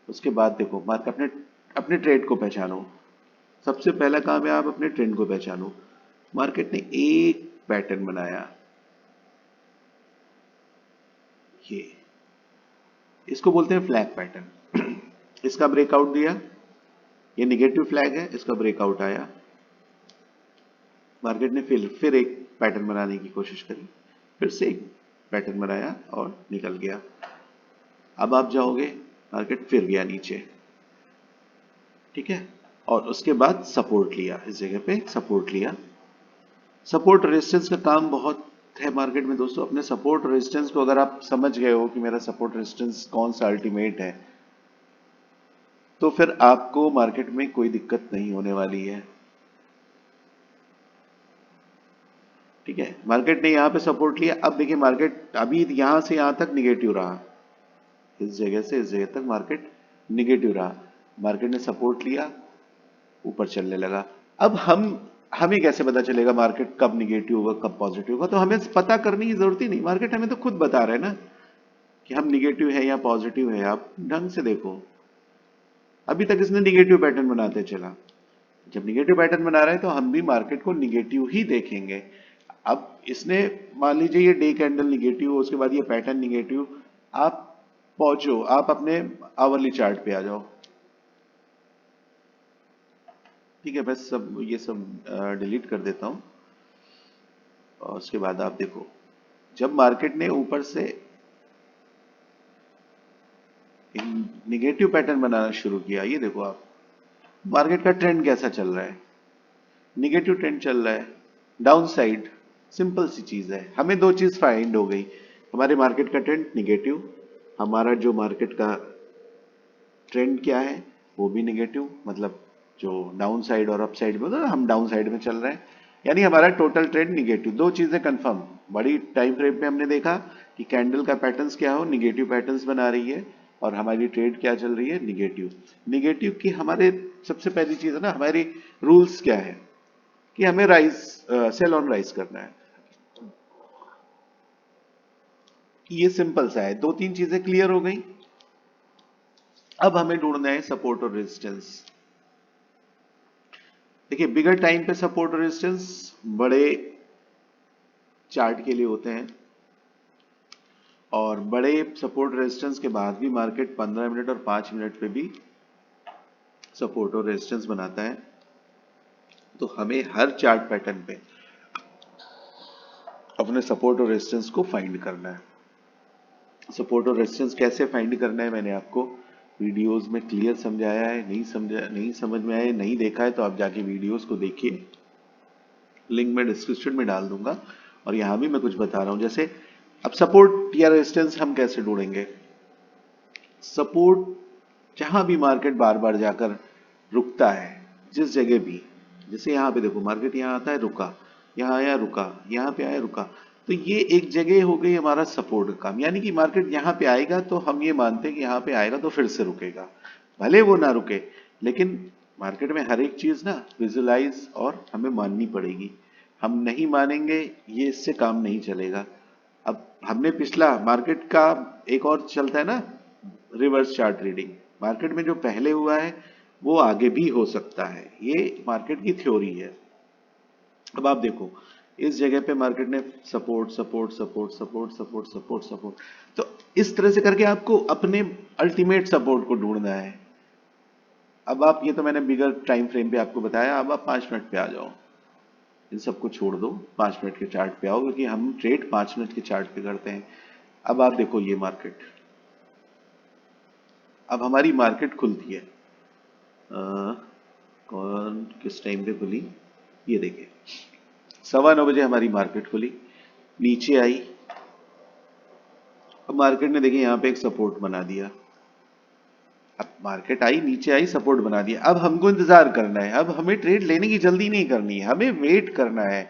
Speaker 1: उसके बाद देखो मार्केट अपने अपने ट्रेड को पहचानो। सबसे पहला काम है आप अपने ट्रेंड को पहचानो। मार्केट ने एक पैटर्न बनाया, ये इसको बोलते हैं फ्लैग पैटर्न। इसका ब्रेकआउट दिया, ये निगेटिव फ्लैग है, इसका ब्रेकआउट आया, मार्केट ने फिर एक पैटर्न बनाने की कोशिश करी, फिर से एक पैटर्न बनाया और निकल गया। अब आप जाओगे, मार्केट फिर गया नीचे, ठीक है, और उसके बाद सपोर्ट लिया, इस जगह पे सपोर्ट लिया। सपोर्ट रेजिस्टेंस का काम बहुत है मार्केट में दोस्तों। अपने सपोर्ट रेजिस्टेंस को अगर आप समझ गए हो कि मेरा सपोर्ट रेजिस्टेंस कौन सा अल्टीमेट है, तो फिर आपको मार्केट में कोई दिक्कत नहीं होने वाली है। ठीक है, मार्केट ने यहां पे सपोर्ट लिया। अब देखिए मार्केट अभी यहां से यहां तक निगेटिव रहा, इस जगह से इस जगह तक मार्केट निगेटिव रहा। मार्केट ने सपोर्ट लिया, ऊपर चलने लगा। अब हमें कैसे पता चलेगा मार्केट कब निगेटिव होगा कब पॉजिटिव होगा? तो हमें पता करने की जरूरत ही नहीं, मार्केट हमें तो खुद बता रहे हैं ना कि हम निगेटिव है या पॉजिटिव है। आप ढंग से देखो, अभी तक इसने निगेटिव पैटर्न बनाते चला। जब निगेटिव पैटर्न बना रहा है तो हम भी मार्केट को निगेटिव ही देखेंगे। अब इसने मान लीजिए ये डे कैंडल निगेटिव हो, उसके बाद ये पैटर्न निगेटिव, आप पहुंचो, आप अपने आवरली चार्ट पे आ जाओ। ठीक है, बस सब ये सब डिलीट कर देता हूं। और उसके बाद आप देखो, जब मार्केट ने ऊपर से निगेटिव पैटर्न बनाना शुरू किया, ये देखो आप मार्केट का ट्रेंड कैसा चल रहा है, निगेटिव ट्रेंड चल रहा है, डाउन साइड। सिंपल सी चीज है, हमें दो चीज फाइंड हो गई। हमारे मार्केट का ट्रेंड निगेटिव, हमारा जो मार्केट का ट्रेंड क्या है वो भी निगेटिव, मतलब जो डाउन साइड और अप साइड में, तो हम डाउन साइड में चल रहे हैं, यानी हमारा टोटल ट्रेंड निगेटिव। दो चीजें कंफर्म। बड़ी टाइम फ्रेम पे हमने देखा कि कैंडल का पैटर्न्स क्या हो, निगेटिव पैटर्न्स बना रही है, और हमारी ट्रेड क्या चल रही है, निगेटिव। निगेटिव की हमारे सबसे पहली चीज है ना, हमारी रूल्स क्या है कि हमें राइज, सेल ऑन राइज करना है। ये सिंपल सा है, दो तीन चीजें क्लियर हो गई। अब हमें ढूंढना है सपोर्ट और रेजिस्टेंस। देखिए बिगर टाइम पे सपोर्ट और रेजिस्टेंस बड़े चार्ट के लिए होते हैं, और बड़े सपोर्ट रेजिस्टेंस के बाद भी मार्केट 15 मिनट और 5 मिनट पे भी सपोर्ट और रेजिस्टेंस बनाता है। तो हमें हर चार्ट पैटर्न पे अपने सपोर्ट और रेजिस्टेंस को फाइंड करना है। सपोर्ट और रेजिस्टेंस कैसे फाइंड करना है मैंने आपको वीडियोस में क्लियर समझाया है। नहीं समझ में आए, नहीं देखा है, तो आप जाके वीडियोस को देखिए, लिंक मैं डिस्क्रिप्शन में डाल दूंगा। और यहां भी मैं कुछ बता रहा हूं, जैसे अब सपोर्ट या रेजिस्टेंस हम कैसे ढूंढेंगे। सपोर्ट जहां भी मार्केट बार बार जाकर रुकता है, जिस जगह भी, जैसे यहां पे देखो मार्केट यहां आता है रुका, यहां आया रुका, यहां पे आया रुका, तो ये एक जगह हो गई हमारा सपोर्ट का काम। यानी कि मार्केट यहां पे आएगा तो हम ये मानते हैं कि यहां पे आएगा तो फिर से रुकेगा, भले वो ना रुके, लेकिन मार्केट में हर एक चीज ना विजुलाइज और हमें माननी पड़ेगी। हम नहीं मानेंगे, ये इससे काम नहीं चलेगा। अब हमने पिछला मार्केट का एक और चलता है ना, रिवर्स चार्ट रीडिंग। मार्केट में जो पहले हुआ है वो आगे भी हो सकता है, ये मार्केट की थ्योरी है। अब आप देखो, इस जगह पे मार्केट ने support support support support support support support, तो इस तरह से करके आपको अपने अल्टीमेट सपोर्ट को ढूंढना है। अब आप, ये तो मैंने बिगर टाइम फ्रेम पे आपको बताया, अब आप 5 मिनट पे आ जाओ। इन सबको छोड़ दो, 5 मिनट के चार्ट पे आओ, क्योंकि हम ट्रेड 5 मिनट के चार्ट पे करते हैं। अब आप देखो ये मार्केट, अब हमारी मार्केट खुलती है, कौन किस टाइम पे खुली, ये देखिए 9:15 बजे हमारी मार्केट खुली, नीचे आई। अब मार्केट ने देखिए यहाँ पे एक सपोर्ट बना दिया। अब मार्केट आई, नीचे आई, सपोर्ट बना दिया। अब हमको इंतजार करना है, अब हमें ट्रेड लेने की जल्दी नहीं करनी है, हमें वेट करना है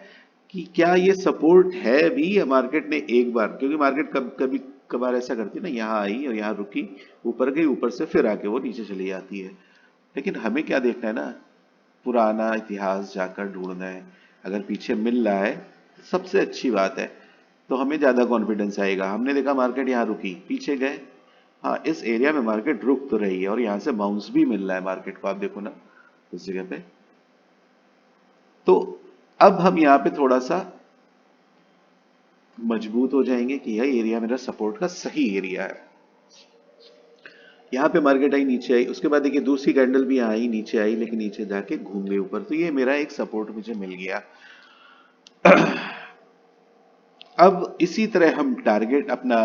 Speaker 1: कि क्या ये सपोर्ट है भी। मार्केट ने एक बार, क्योंकि मार्केट कभी कभार ऐसा करती है ना, यहाँ आई और यहाँ रुकी, ऊपर गई, ऊपर से फिर आके वो नीचे चली जाती है। लेकिन हमें क्या देखना है ना, पुराना इतिहास जाकर ढूंढना है। अगर पीछे मिल रहा है सबसे अच्छी बात है, तो हमें ज्यादा कॉन्फिडेंस आएगा। हमने देखा मार्केट यहाँ रुकी, पीछे गए, हाँ इस एरिया में मार्केट रुक तो रही है और यहाँ से बाउंस भी मिल रहा है मार्केट को, आप देखो ना इस जगह पे। तो अब हम यहाँ पे थोड़ा सा मजबूत हो जाएंगे कि यह एरिया मेरा सपोर्ट का सही एरिया है। यहाँ पे मार्केट आई, नीचे आई, उसके बाद देखिए दूसरी कैंडल भी यहाँ आई, नीचे आई, लेकिन नीचे जाके घूम गई ऊपर, तो ये मेरा एक सपोर्ट मुझे मिल गया। अब इसी तरह हम टारगेट अपना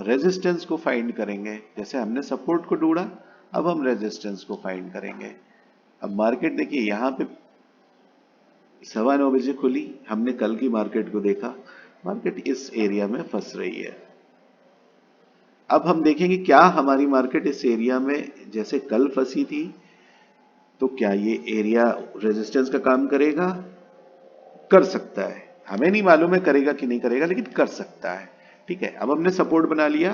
Speaker 1: रेजिस्टेंस को फाइंड करेंगे। जैसे हमने सपोर्ट को ढूंढा, अब हम रेजिस्टेंस को फाइंड करेंगे। अब मार्केट देखिए यहाँ पे 9:15 बजे खुली, हमने कल की मार्केट को देखा, मार्केट इस एरिया में फंस रही है। अब हम देखेंगे क्या हमारी मार्केट इस एरिया में जैसे कल फंसी थी, तो क्या ये एरिया रेजिस्टेंस का काम करेगा? कर सकता है, हमें नहीं मालूम है करेगा कि नहीं करेगा, लेकिन कर सकता है। ठीक है, अब हमने सपोर्ट बना लिया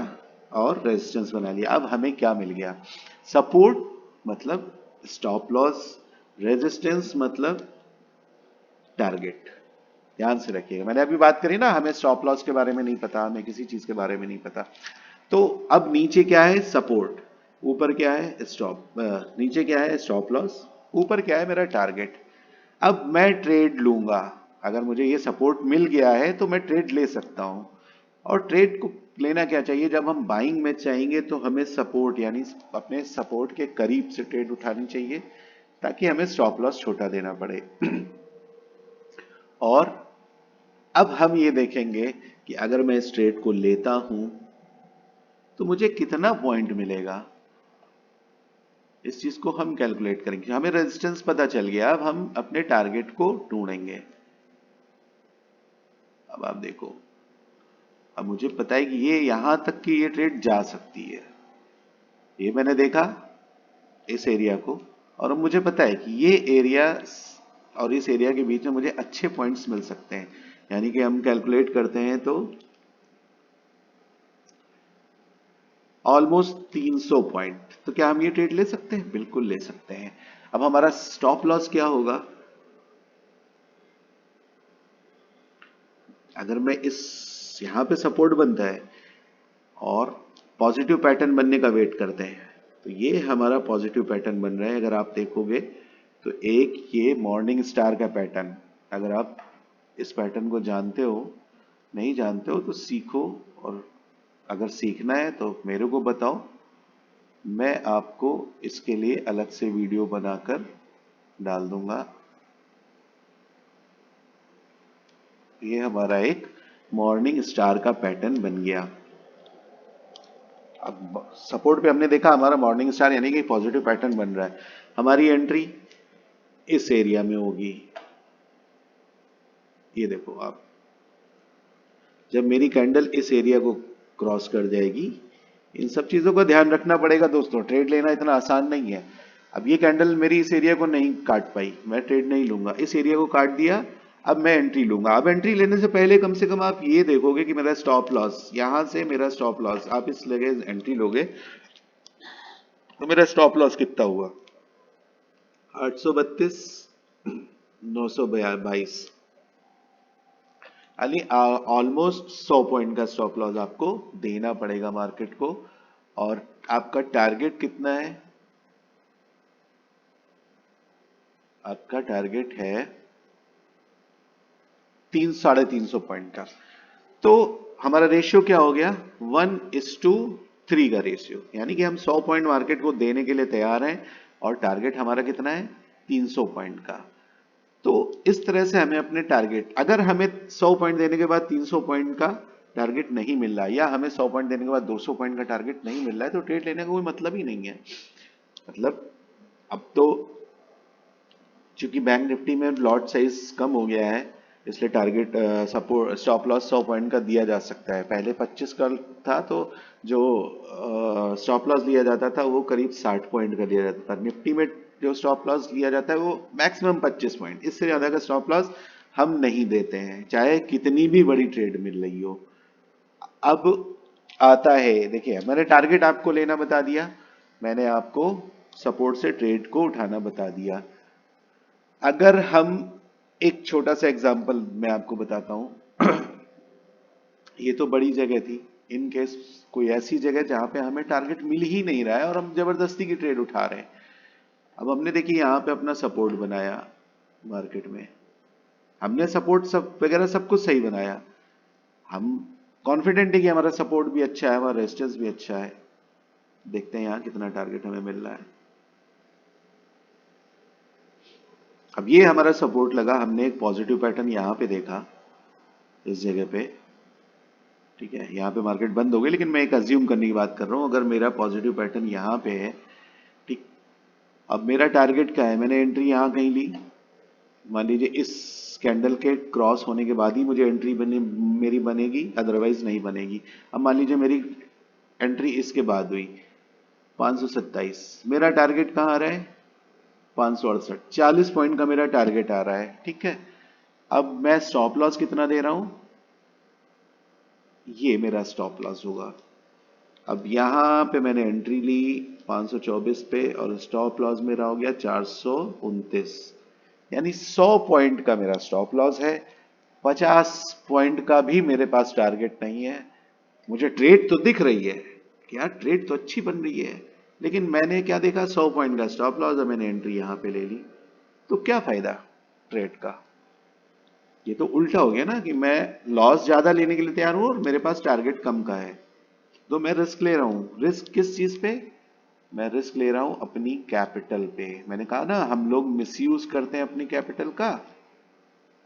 Speaker 1: और रेजिस्टेंस बना लिया। अब हमें क्या मिल गया? सपोर्ट मतलब स्टॉप लॉस, रेजिस्टेंस मतलब टारगेट। ध्यान से रखिएगा, मैंने अभी बात करी ना, हमें स्टॉप लॉस के बारे में नहीं पता, हमें किसी चीज के बारे में नहीं पता। तो अब नीचे क्या है? सपोर्ट। ऊपर क्या है? स्टॉप। नीचे क्या है? Stop loss. ऊपर क्या है? मेरा टारगेट। अब मैं ट्रेड लूंगा, अगर मुझे ये सपोर्ट मिल गया है तो मैं ट्रेड ले सकता हूं। और ट्रेड को लेना क्या चाहिए? जब हम बाइंग में चाहेंगे तो हमें सपोर्ट, यानी अपने सपोर्ट के करीब से ट्रेड उठानी चाहिए, ताकि हमें स्टॉप लॉस छोटा देना पड़े। और अब हम ये देखेंगे कि अगर मैं इस ट्रेड को लेता हूं तो मुझे कितना पॉइंट मिलेगा, इस चीज को हम कैलकुलेट करेंगे। हमें रेजिस्टेंस पता चल गया, अब हम अपने टारगेट को ढूंढेंगे। अब आप देखो, अब मुझे पता है कि ये यहां तक की ये ट्रेड जा सकती है, ये मैंने देखा इस एरिया को, और अब मुझे पता है कि ये एरिया और इस एरिया के बीच में मुझे अच्छे पॉइंट्स मिल सकते हैं। यानी कि हम कैलकुलेट करते हैं तो ऑलमोस्ट 300 पॉइंट। तो क्या हम ये ट्रेड ले सकते हैं? बिल्कुल ले सकते हैं। अब हमारा स्टॉप लॉस क्या होगा? अगर मैं इस, यहां पे सपोर्ट बनता है और पॉजिटिव पैटर्न बनने का वेट करते हैं, तो ये हमारा पॉजिटिव पैटर्न बन रहा है। अगर आप देखोगे तो एक ये मॉर्निंग स्टार का पैटर्न, अगर आप इस पैटर्न को जानते हो, नहीं जानते हो तो सीखो, और अगर सीखना है तो मेरे को बताओ, मैं आपको इसके लिए अलग से वीडियो बनाकर डाल दूंगा। ये हमारा एक मॉर्निंग स्टार का पैटर्न बन गया। अब सपोर्ट पे हमने देखा हमारा मॉर्निंग स्टार, यानी कि पॉजिटिव पैटर्न बन रहा है। हमारी एंट्री इस एरिया में होगी। ये देखो आप, जब मेरी कैंडल इस एरिया को क्रॉस कर जाएगी, इन सब चीजों का ध्यान रखना पड़ेगा दोस्तों, ट्रेड लेना इतना आसान नहीं है। अब ये कैंडल मेरी इस एरिया को नहीं काट पाई, मैं ट्रेड नहीं लूंगा। इस एरिया को काट दिया, अब मैं एंट्री लूंगा। अब एंट्री लेने से पहले कम से कम आप ये देखोगे कि मेरा स्टॉप लॉस, यहां से मेरा स्टॉप लॉस, आप इस लगे एंट्री लोगे तो मेरा स्टॉप लॉस कितना हुआ? 832, 922, यानी ऑलमोस्ट 100 पॉइंट का स्टॉप लॉस आपको देना पड़ेगा मार्केट को। और आपका टारगेट कितना है? आपका टारगेट है 300-350 पॉइंट का। तो हमारा रेशियो क्या हो गया? 1:3 का रेशियो, यानी कि हम 100 पॉइंट मार्केट को देने के लिए तैयार हैं और टारगेट हमारा कितना है? 300 पॉइंट का। तो इस तरह से हमें अपने टारगेट, अगर हमें 100 पॉइंट देने के बाद 300 पॉइंट का टारगेट नहीं मिल रहा है, या हमें 100 पॉइंट देने के बाद 200 पॉइंट का टारगेट नहीं मिल रहा है, तो ट्रेड लेने का कोई मतलब ही नहीं है। मतलब अब तो चूंकि बैंक निफ्टी में लॉट साइज कम हो गया है, इसलिए target support stop loss 100 point का दिया जा सकता है। पहले 25 का था, तो जो स्टॉप लॉस लिया जाता था वो करीब 60 पॉइंट का लिया जाता था। निफ्टी में जो स्टॉप लॉस लिया जाता है वो मैक्सिमम 25 पॉइंट, इससे ज्यादा का स्टॉप लॉस हम नहीं देते हैं, चाहे कितनी भी बड़ी ट्रेड मिल रही हो। अब आता है, देखिए मैंने टारगेट आपको लेना बता दिया, मैंने आपको सपोर्ट से ट्रेड को उठाना बता दिया। अगर हम एक छोटा सा एग्जांपल मैं आपको बताता हूं, ये तो बड़ी जगह थी, इन केस कोई ऐसी जगह जहां पे हमें टारगेट मिल ही नहीं रहा है और हम जबरदस्ती की ट्रेड उठा रहे हैं। अब हमने देखिए यहां पे अपना सपोर्ट बनाया मार्केट में, हमने सपोर्ट सब वगैरह सब कुछ सही बनाया, हम कॉन्फिडेंट है कि हमारा सपोर्ट भी अच्छा है, हमारा रेजिस्टेंस भी अच्छा है। देखते हैं यहां कितना टारगेट हमें मिल रहा है। अब ये हमारा सपोर्ट लगा, हमने एक पॉजिटिव पैटर्न यहां पे देखा इस जगह पे, ठीक है। यहाँ पे मार्केट बंद हो गई, लेकिन मैं एक अज्यूम करने की बात कर रहा हूँ, अगर मेरा पॉजिटिव पैटर्न यहाँ पे है, ठीक। अब मेरा टारगेट क्या है? मैंने एंट्री यहाँ कहीं ली, मान लीजिए इस कैंडल के क्रॉस होने के बाद ही मुझे एंट्री मेरी बनेगी, अदरवाइज नहीं बनेगी। अब मान लीजिए मेरी एंट्री इसके बाद हुई 527, मेरा टारगेट कहाँ आ रहा है? 568, 40 पॉइंट का मेरा टारगेट आ रहा है, ठीक है। अब मैं स्टॉप लॉस कितना दे रहा हूं? ये मेरा स्टॉप लॉस होगा। अब यहां पे मैंने एंट्री ली 524 पे और स्टॉप लॉस मेरा हो गया 429, यानी 100 पॉइंट का मेरा स्टॉप लॉस है। 50 पॉइंट का भी मेरे पास टारगेट नहीं है। मुझे ट्रेड तो दिख रही है कि यार ट्रेड तो अच्छी बन रही है, लेकिन मैंने क्या देखा? 100 पॉइंट का स्टॉप लॉस और मैंने एंट्री यहां पे ले ली, तो क्या फायदा ट्रेड का? ये तो उल्टा हो गया ना, कि मैं लॉस ज्यादा लेने के लिए तैयार हूं और मेरे पास टारगेट कम का है, तो मैं रिस्क ले रहा हूं। रिस्क किस चीज पे? मैं रिस्क ले रहा हूं अपनी कैपिटल पे। मैंने कहा ना, हम लोग मिसयूज करते हैं अपनी कैपिटल का।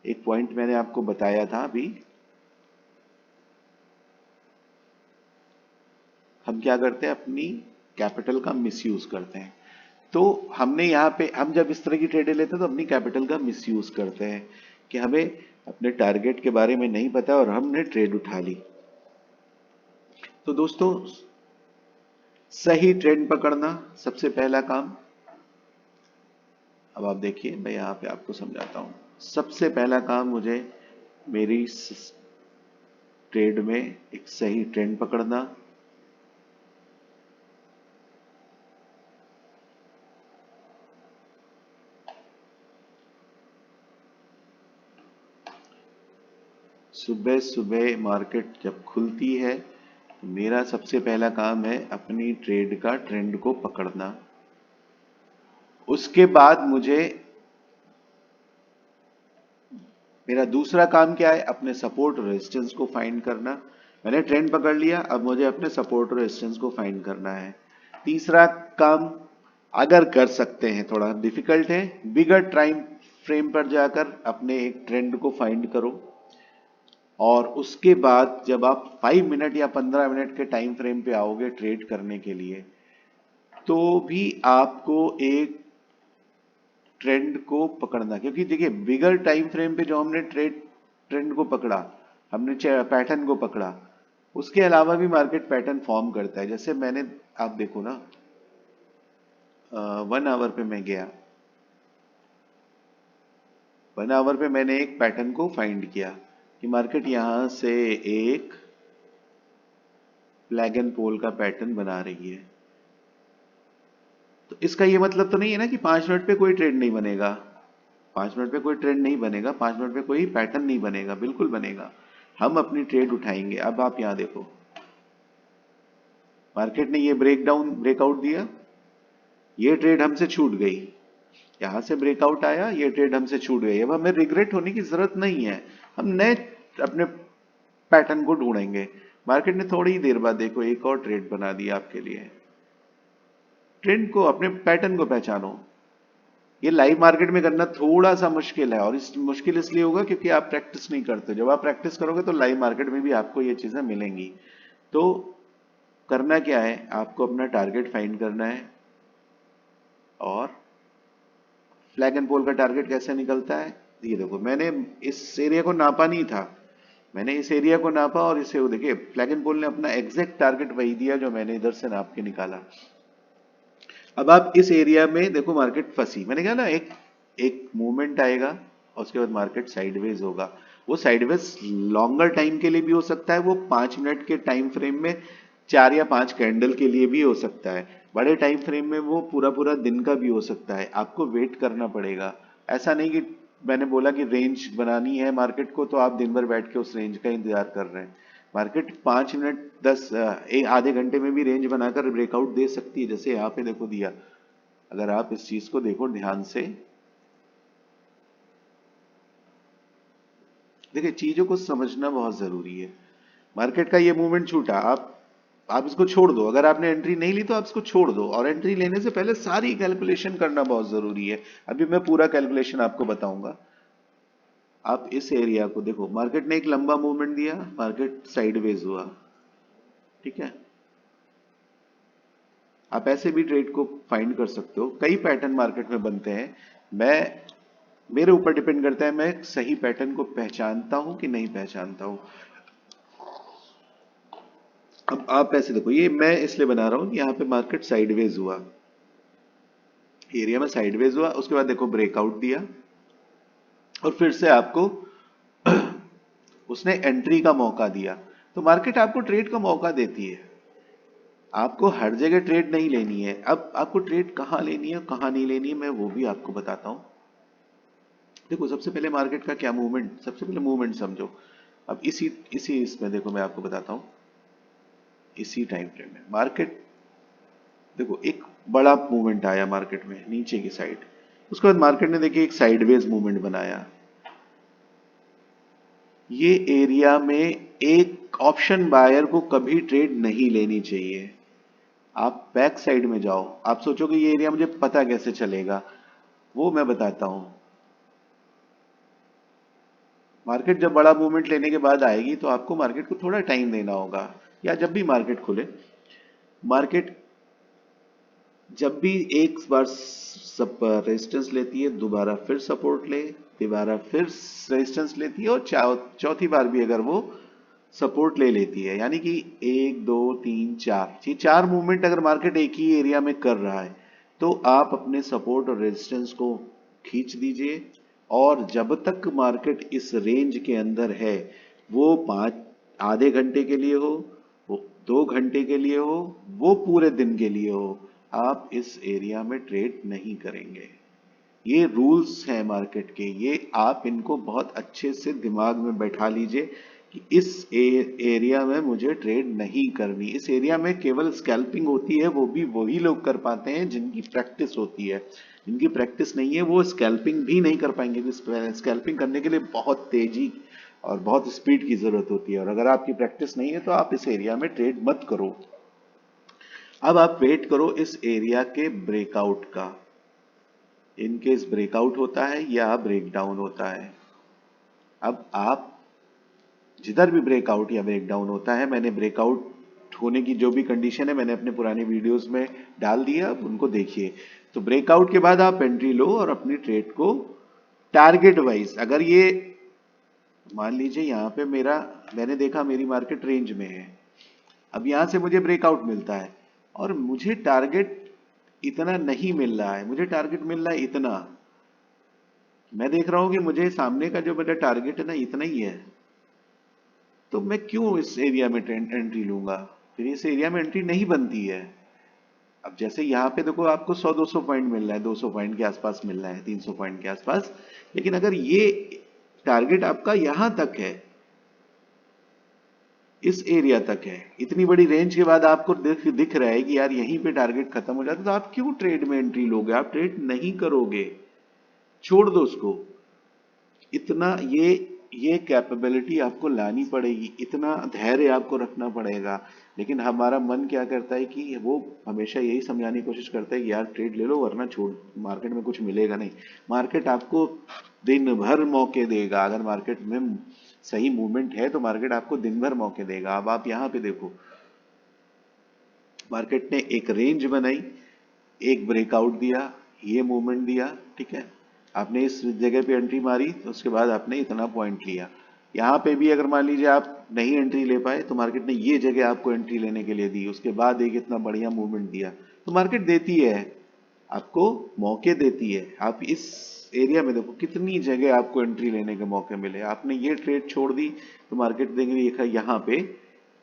Speaker 1: एक पॉइंट मैंने आपको बताया था अभी, हम क्या करते हैं? अपनी कैपिटल का मिसयूज करते हैं। तो हमने यहाँ पे, हम जब इस तरह की ट्रेडें लेते हैं तो अपनी कैपिटल का मिसयूज करते हैं, कि हमें अपने टारगेट के बारे में नहीं पता और हमने ट्रेड उठा ली। तो दोस्तों, सही ट्रेंड पकड़ना सबसे पहला काम। अब आप देखिए, मैं यहाँ पे आपको समझाता हूँ। सबसे पहला काम मुझे मेरी ट्रेड में एक सही ट्रेंड पकड़ना, सुबह सुबह मार्केट जब खुलती है तो मेरा सबसे पहला काम है अपनी ट्रेड का ट्रेंड को पकड़ना। उसके बाद मुझे, मेरा दूसरा काम क्या है? अपने सपोर्ट और रेजिस्टेंस को फाइंड करना। मैंने ट्रेंड पकड़ लिया, अब मुझे अपने सपोर्ट और रेजिस्टेंस को फाइंड करना है। तीसरा काम, अगर कर सकते हैं, थोड़ा डिफिकल्ट है, बिगर टाइम फ्रेम पर जाकर अपने एक ट्रेंड को फाइंड करो। और उसके बाद जब आप 5 मिनट या 15 मिनट के टाइम फ्रेम पे आओगे ट्रेड करने के लिए, तो भी आपको एक ट्रेंड को पकड़ना, क्योंकि देखिए बिगर टाइम फ्रेम पे जो हमने ट्रेंड को पकड़ा, हमने पैटर्न को पकड़ा, उसके अलावा भी मार्केट पैटर्न फॉर्म करता है। जैसे मैंने, आप देखो ना, 1 आवर पे मैं गया, 1 आवर पे मैंने एक पैटर्न को फाइंड किया कि मार्केट यहां से एक फ्लैग एंड पोल का पैटर्न बना रही है। तो इसका ये मतलब तो नहीं है ना कि 5 मिनट पे कोई ट्रेड नहीं बनेगा। 5 मिनट पे कोई ट्रेड नहीं बनेगा, 5 मिनट पे कोई पैटर्न नहीं बनेगा, बिल्कुल बनेगा। हम अपनी ट्रेड उठाएंगे। अब आप यहाँ देखो, मार्केट ने ये ब्रेकआउट दिया, ये ट्रेड हमसे छूट गई। यहां से ब्रेकआउट आया, ये ट्रेड हमसे छूट गई। अब हमें रिग्रेट होने की जरूरत नहीं है, हम नए अपने पैटर्न को ढूंढेंगे। मार्केट ने थोड़ी ही देर बाद देखो एक और ट्रेड बना दिया आपके लिए। ट्रेंड को, अपने पैटर्न को पहचानो। ये लाइव मार्केट में करना थोड़ा सा मुश्किल है, और इस मुश्किल इसलिए होगा क्योंकि आप प्रैक्टिस नहीं करते। जब आप प्रैक्टिस करोगे तो लाइव मार्केट में भी आपको ये चीजें मिलेंगी। तो करना क्या है, आपको अपना टारगेट फाइंड करना है। और फ्लैग एंड पोल का टारगेट कैसे निकलता है, ये देखो मैंने इस एरिया को नापा नहीं था, मैंने इस एरिया को नापा और इसे वो देखिए फ्लैग एंड पोल ने अपना एग्जैक्ट टारगेट वही दिया जो मैंने इधर से नाप के निकाला। अब आप इस एरिया में देखो मार्केट फंसी, मैंने कहा ना एक एक मूवमेंट आएगा और उसके बाद मार्केट साइडवेज होगा। वो साइडवेज लॉन्गर टाइम के लिए भी हो सकता है, वो 5 मिनट के टाइम फ्रेम में 4 या 5 कैंडल के लिए भी हो सकता है, बड़े टाइम फ्रेम में वो पूरा पूरा दिन का भी हो सकता है। आपको वेट करना पड़ेगा। ऐसा नहीं कि मैंने बोला कि रेंज बनानी है मार्केट को तो आप दिन भर बैठ के उस रेंज का इंतजार कर रहे हैं। मार्केट 5 मिनट 10 आधे घंटे में भी रेंज बनाकर ब्रेकआउट दे सकती है, जैसे यहाँ पे देखो दिया। अगर आप इस चीज को देखो ध्यान से, देखिए चीजों को समझना बहुत जरूरी है। मार्केट का ये मूवमेंट छूटा, आप इसको छोड़ दो। अगर आपने एंट्री नहीं ली तो आप इसको छोड़ दो, और एंट्री लेने से पहले सारी कैलकुलेशन करना बहुत जरूरी है। अभी मैं पूरा कैलकुलेशन आपको बताऊंगा। आप इस एरिया को देखो, मार्केट ने एक लंबा मूवमेंट दिया, मार्केट साइडवेज हुआ, ठीक है। आप ऐसे भी ट्रेड को फाइंड कर सकते हो, कई पैटर्न मार्केट में बनते हैं। मैं मेरे ऊपर डिपेंड करता है मैं सही पैटर्न को पहचानता हूं कि नहीं पहचानता हूं। अब आप ऐसे देखो, ये मैं इसलिए बना रहा हूं कि यहाँ पे मार्केट साइडवेज हुआ, एरिया में साइडवेज हुआ, उसके बाद देखो ब्रेकआउट दिया और फिर से आपको उसने एंट्री का मौका दिया। तो मार्केट आपको ट्रेड का मौका देती है, आपको हर जगह ट्रेड नहीं लेनी है। अब आपको ट्रेड कहाँ लेनी है कहाँ नहीं लेनी है मैं वो भी आपको बताता हूं। देखो सबसे पहले मार्केट का क्या मूवमेंट, सबसे पहले मूवमेंट समझो। अब इसी इसी इसमें देखो मैं आपको बताता हूं, इसी टाइम फ्रेम में मार्केट देखो एक बड़ा मूवमेंट आया मार्केट में नीचे की साइड, उसके बाद मार्केट ने देखिए एक साइडवेज मूवमेंट बनाया। ये एरिया में एक ऑप्शन बायर को कभी ट्रेड नहीं लेनी चाहिए। आप बैक साइड में जाओ, आप सोचोगे ये एरिया मुझे पता कैसे चलेगा, वो मैं बताता हूं। मार्केट जब बड़ा मूवमेंट लेने के बाद आएगी तो आपको मार्केट को थोड़ा टाइम देना होगा, या जब भी मार्केट खुले। मार्केट जब भी एक बार सब रेजिस्टेंस लेती है, दोबारा फिर सपोर्ट ले, दोबारा फिर रेजिस्टेंस लेती है, और चौथी बार भी अगर वो सपोर्ट ले लेती है, यानी कि 1 2 3 4, ये 4 मूवमेंट अगर मार्केट एक ही एरिया में कर रहा है तो आप अपने सपोर्ट और रेजिस्टेंस को खींच दीजिए। और जब तक मार्केट इस रेंज के अंदर है, वो आधे घंटे के लिए हो, वो 2 घंटे के लिए हो, वो पूरे दिन के लिए हो, आप इस एरिया में ट्रेड नहीं करेंगे। ये रूल्स हैं मार्केट के, ये आप इनको बहुत अच्छे से दिमाग में बैठा लीजिए कि इस एरिया में मुझे ट्रेड नहीं करनी। इस एरिया में केवल स्कैल्पिंग होती है, वो भी वही लोग कर पाते हैं जिनकी प्रैक्टिस होती है। जिनकी प्रैक्टिस नहीं है वो स्कैल्पिंग भी नहीं कर पाएंगे। स्कैल्पिंग करने के लिए बहुत तेजी और बहुत स्पीड की जरूरत होती है, और अगर आपकी प्रैक्टिस नहीं है तो आप इस एरिया में ट्रेड मत करो। अब आप वेट करो इस एरिया के ब्रेकआउट का। इनकेस ब्रेकआउट होता है या ब्रेकडाउन होता है, अब आप जिधर भी ब्रेकआउट या ब्रेकडाउन होता है, मैंने ब्रेकआउट होने की जो भी कंडीशन है मैंने अपने पुराने वीडियोस में डाल दिया, अब उनको देखिए। तो ब्रेकआउट के बाद आप एंट्री लो और अपनी ट्रेड को टारगेट वाइज, अगर ये मान लीजिए यहाँ पे मैंने देखा मेरी मार्केट रेंज में है, अब यहां से मुझे ब्रेकआउट मिलता है और मुझे टारगेट इतना नहीं मिल रहा है, मुझे टारगेट मिल रहा है इतना। मैं देख रहा हूं कि मुझे सामने का जो मेरा टारगेट है ना इतना ही है, तो मैं क्यों इस एरिया में एंट्री लूंगा, फिर इस एरिया में एंट्री नहीं बनती है। अब जैसे यहाँ पे देखो आपको 100-200 पॉइंट मिल रहा है, 200 पॉइंट के आसपास मिल रहा है, 300 पॉइंट के आसपास। लेकिन अगर ये टारगेट आपका यहां तक है, इस एरिया तक है, इतनी बड़ी रेंज के बाद आपको दिख रहा है कि यार यहीं पे टारगेट खत्म हो जाता है, तो आप क्यों ट्रेड में एंट्री लोगे? आप ट्रेड नहीं करोगे, छोड़ दो उसको। इतना ये कैपेबिलिटी आपको लानी पड़ेगी, इतना धैर्य आपको रखना पड़ेगा। लेकिन हमारा मन क्या करता है कि वो हमेशा यही समझाने की कोशिश करता है कि यार ट्रेड ले लो वरना छोड़, मार्केट में कुछ मिलेगा नहीं। मार्केट आपको दिन भर मौके देगा। अगर मार्केट में सही मूवमेंट है तो मार्केट आपको दिन भर मौके देगा। अब आप यहाँ पे देखो, मार्केट ने एक रेंज बनाई, एक ब्रेकआउट दिया, ये मूवमेंट दिया, ठीक है। आपने इस जगह पे एंट्री मारी तो उसके बाद आपने इतना पॉइंट लिया। यहाँ पे भी अगर मान लीजिए आप नहीं एंट्री ले पाए तो मार्केट ने ये जगह आपको एंट्री लेने के लिए दी, उसके बाद एक इतना बढ़िया मूवमेंट दिया। तो मार्केट देती है, आपको मौके देती है। आप इस एरिया में देखो कितनी जगह आपको एंट्री लेने के मौके मिले। आपने ये ट्रेड छोड़ दी तो मार्केट देंगे यहाँ पे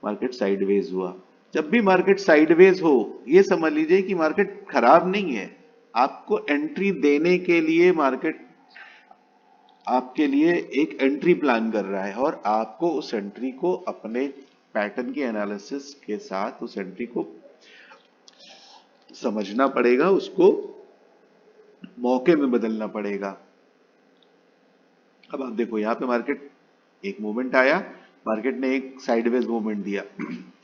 Speaker 1: मार्केट साइडवेज हुआ। जब भी मार्केट साइडवेज हो, ये समझ लीजिए कि मार्केट खराब नहीं है। आपको एंट्री देने के लिए मार्केट आपके लिए एक एंट्री प्लान कर रहा है, और आपको उस एंट्री को अपने पैटर्न के एनालिसिस के साथ उस एंट्री को समझना पड़ेगा, उसको मौके में बदलना पड़ेगा। अब आप देखो यहाँ पे मार्केट एक मूवमेंट आया, मार्केट ने एक साइडवेज मूवमेंट दिया।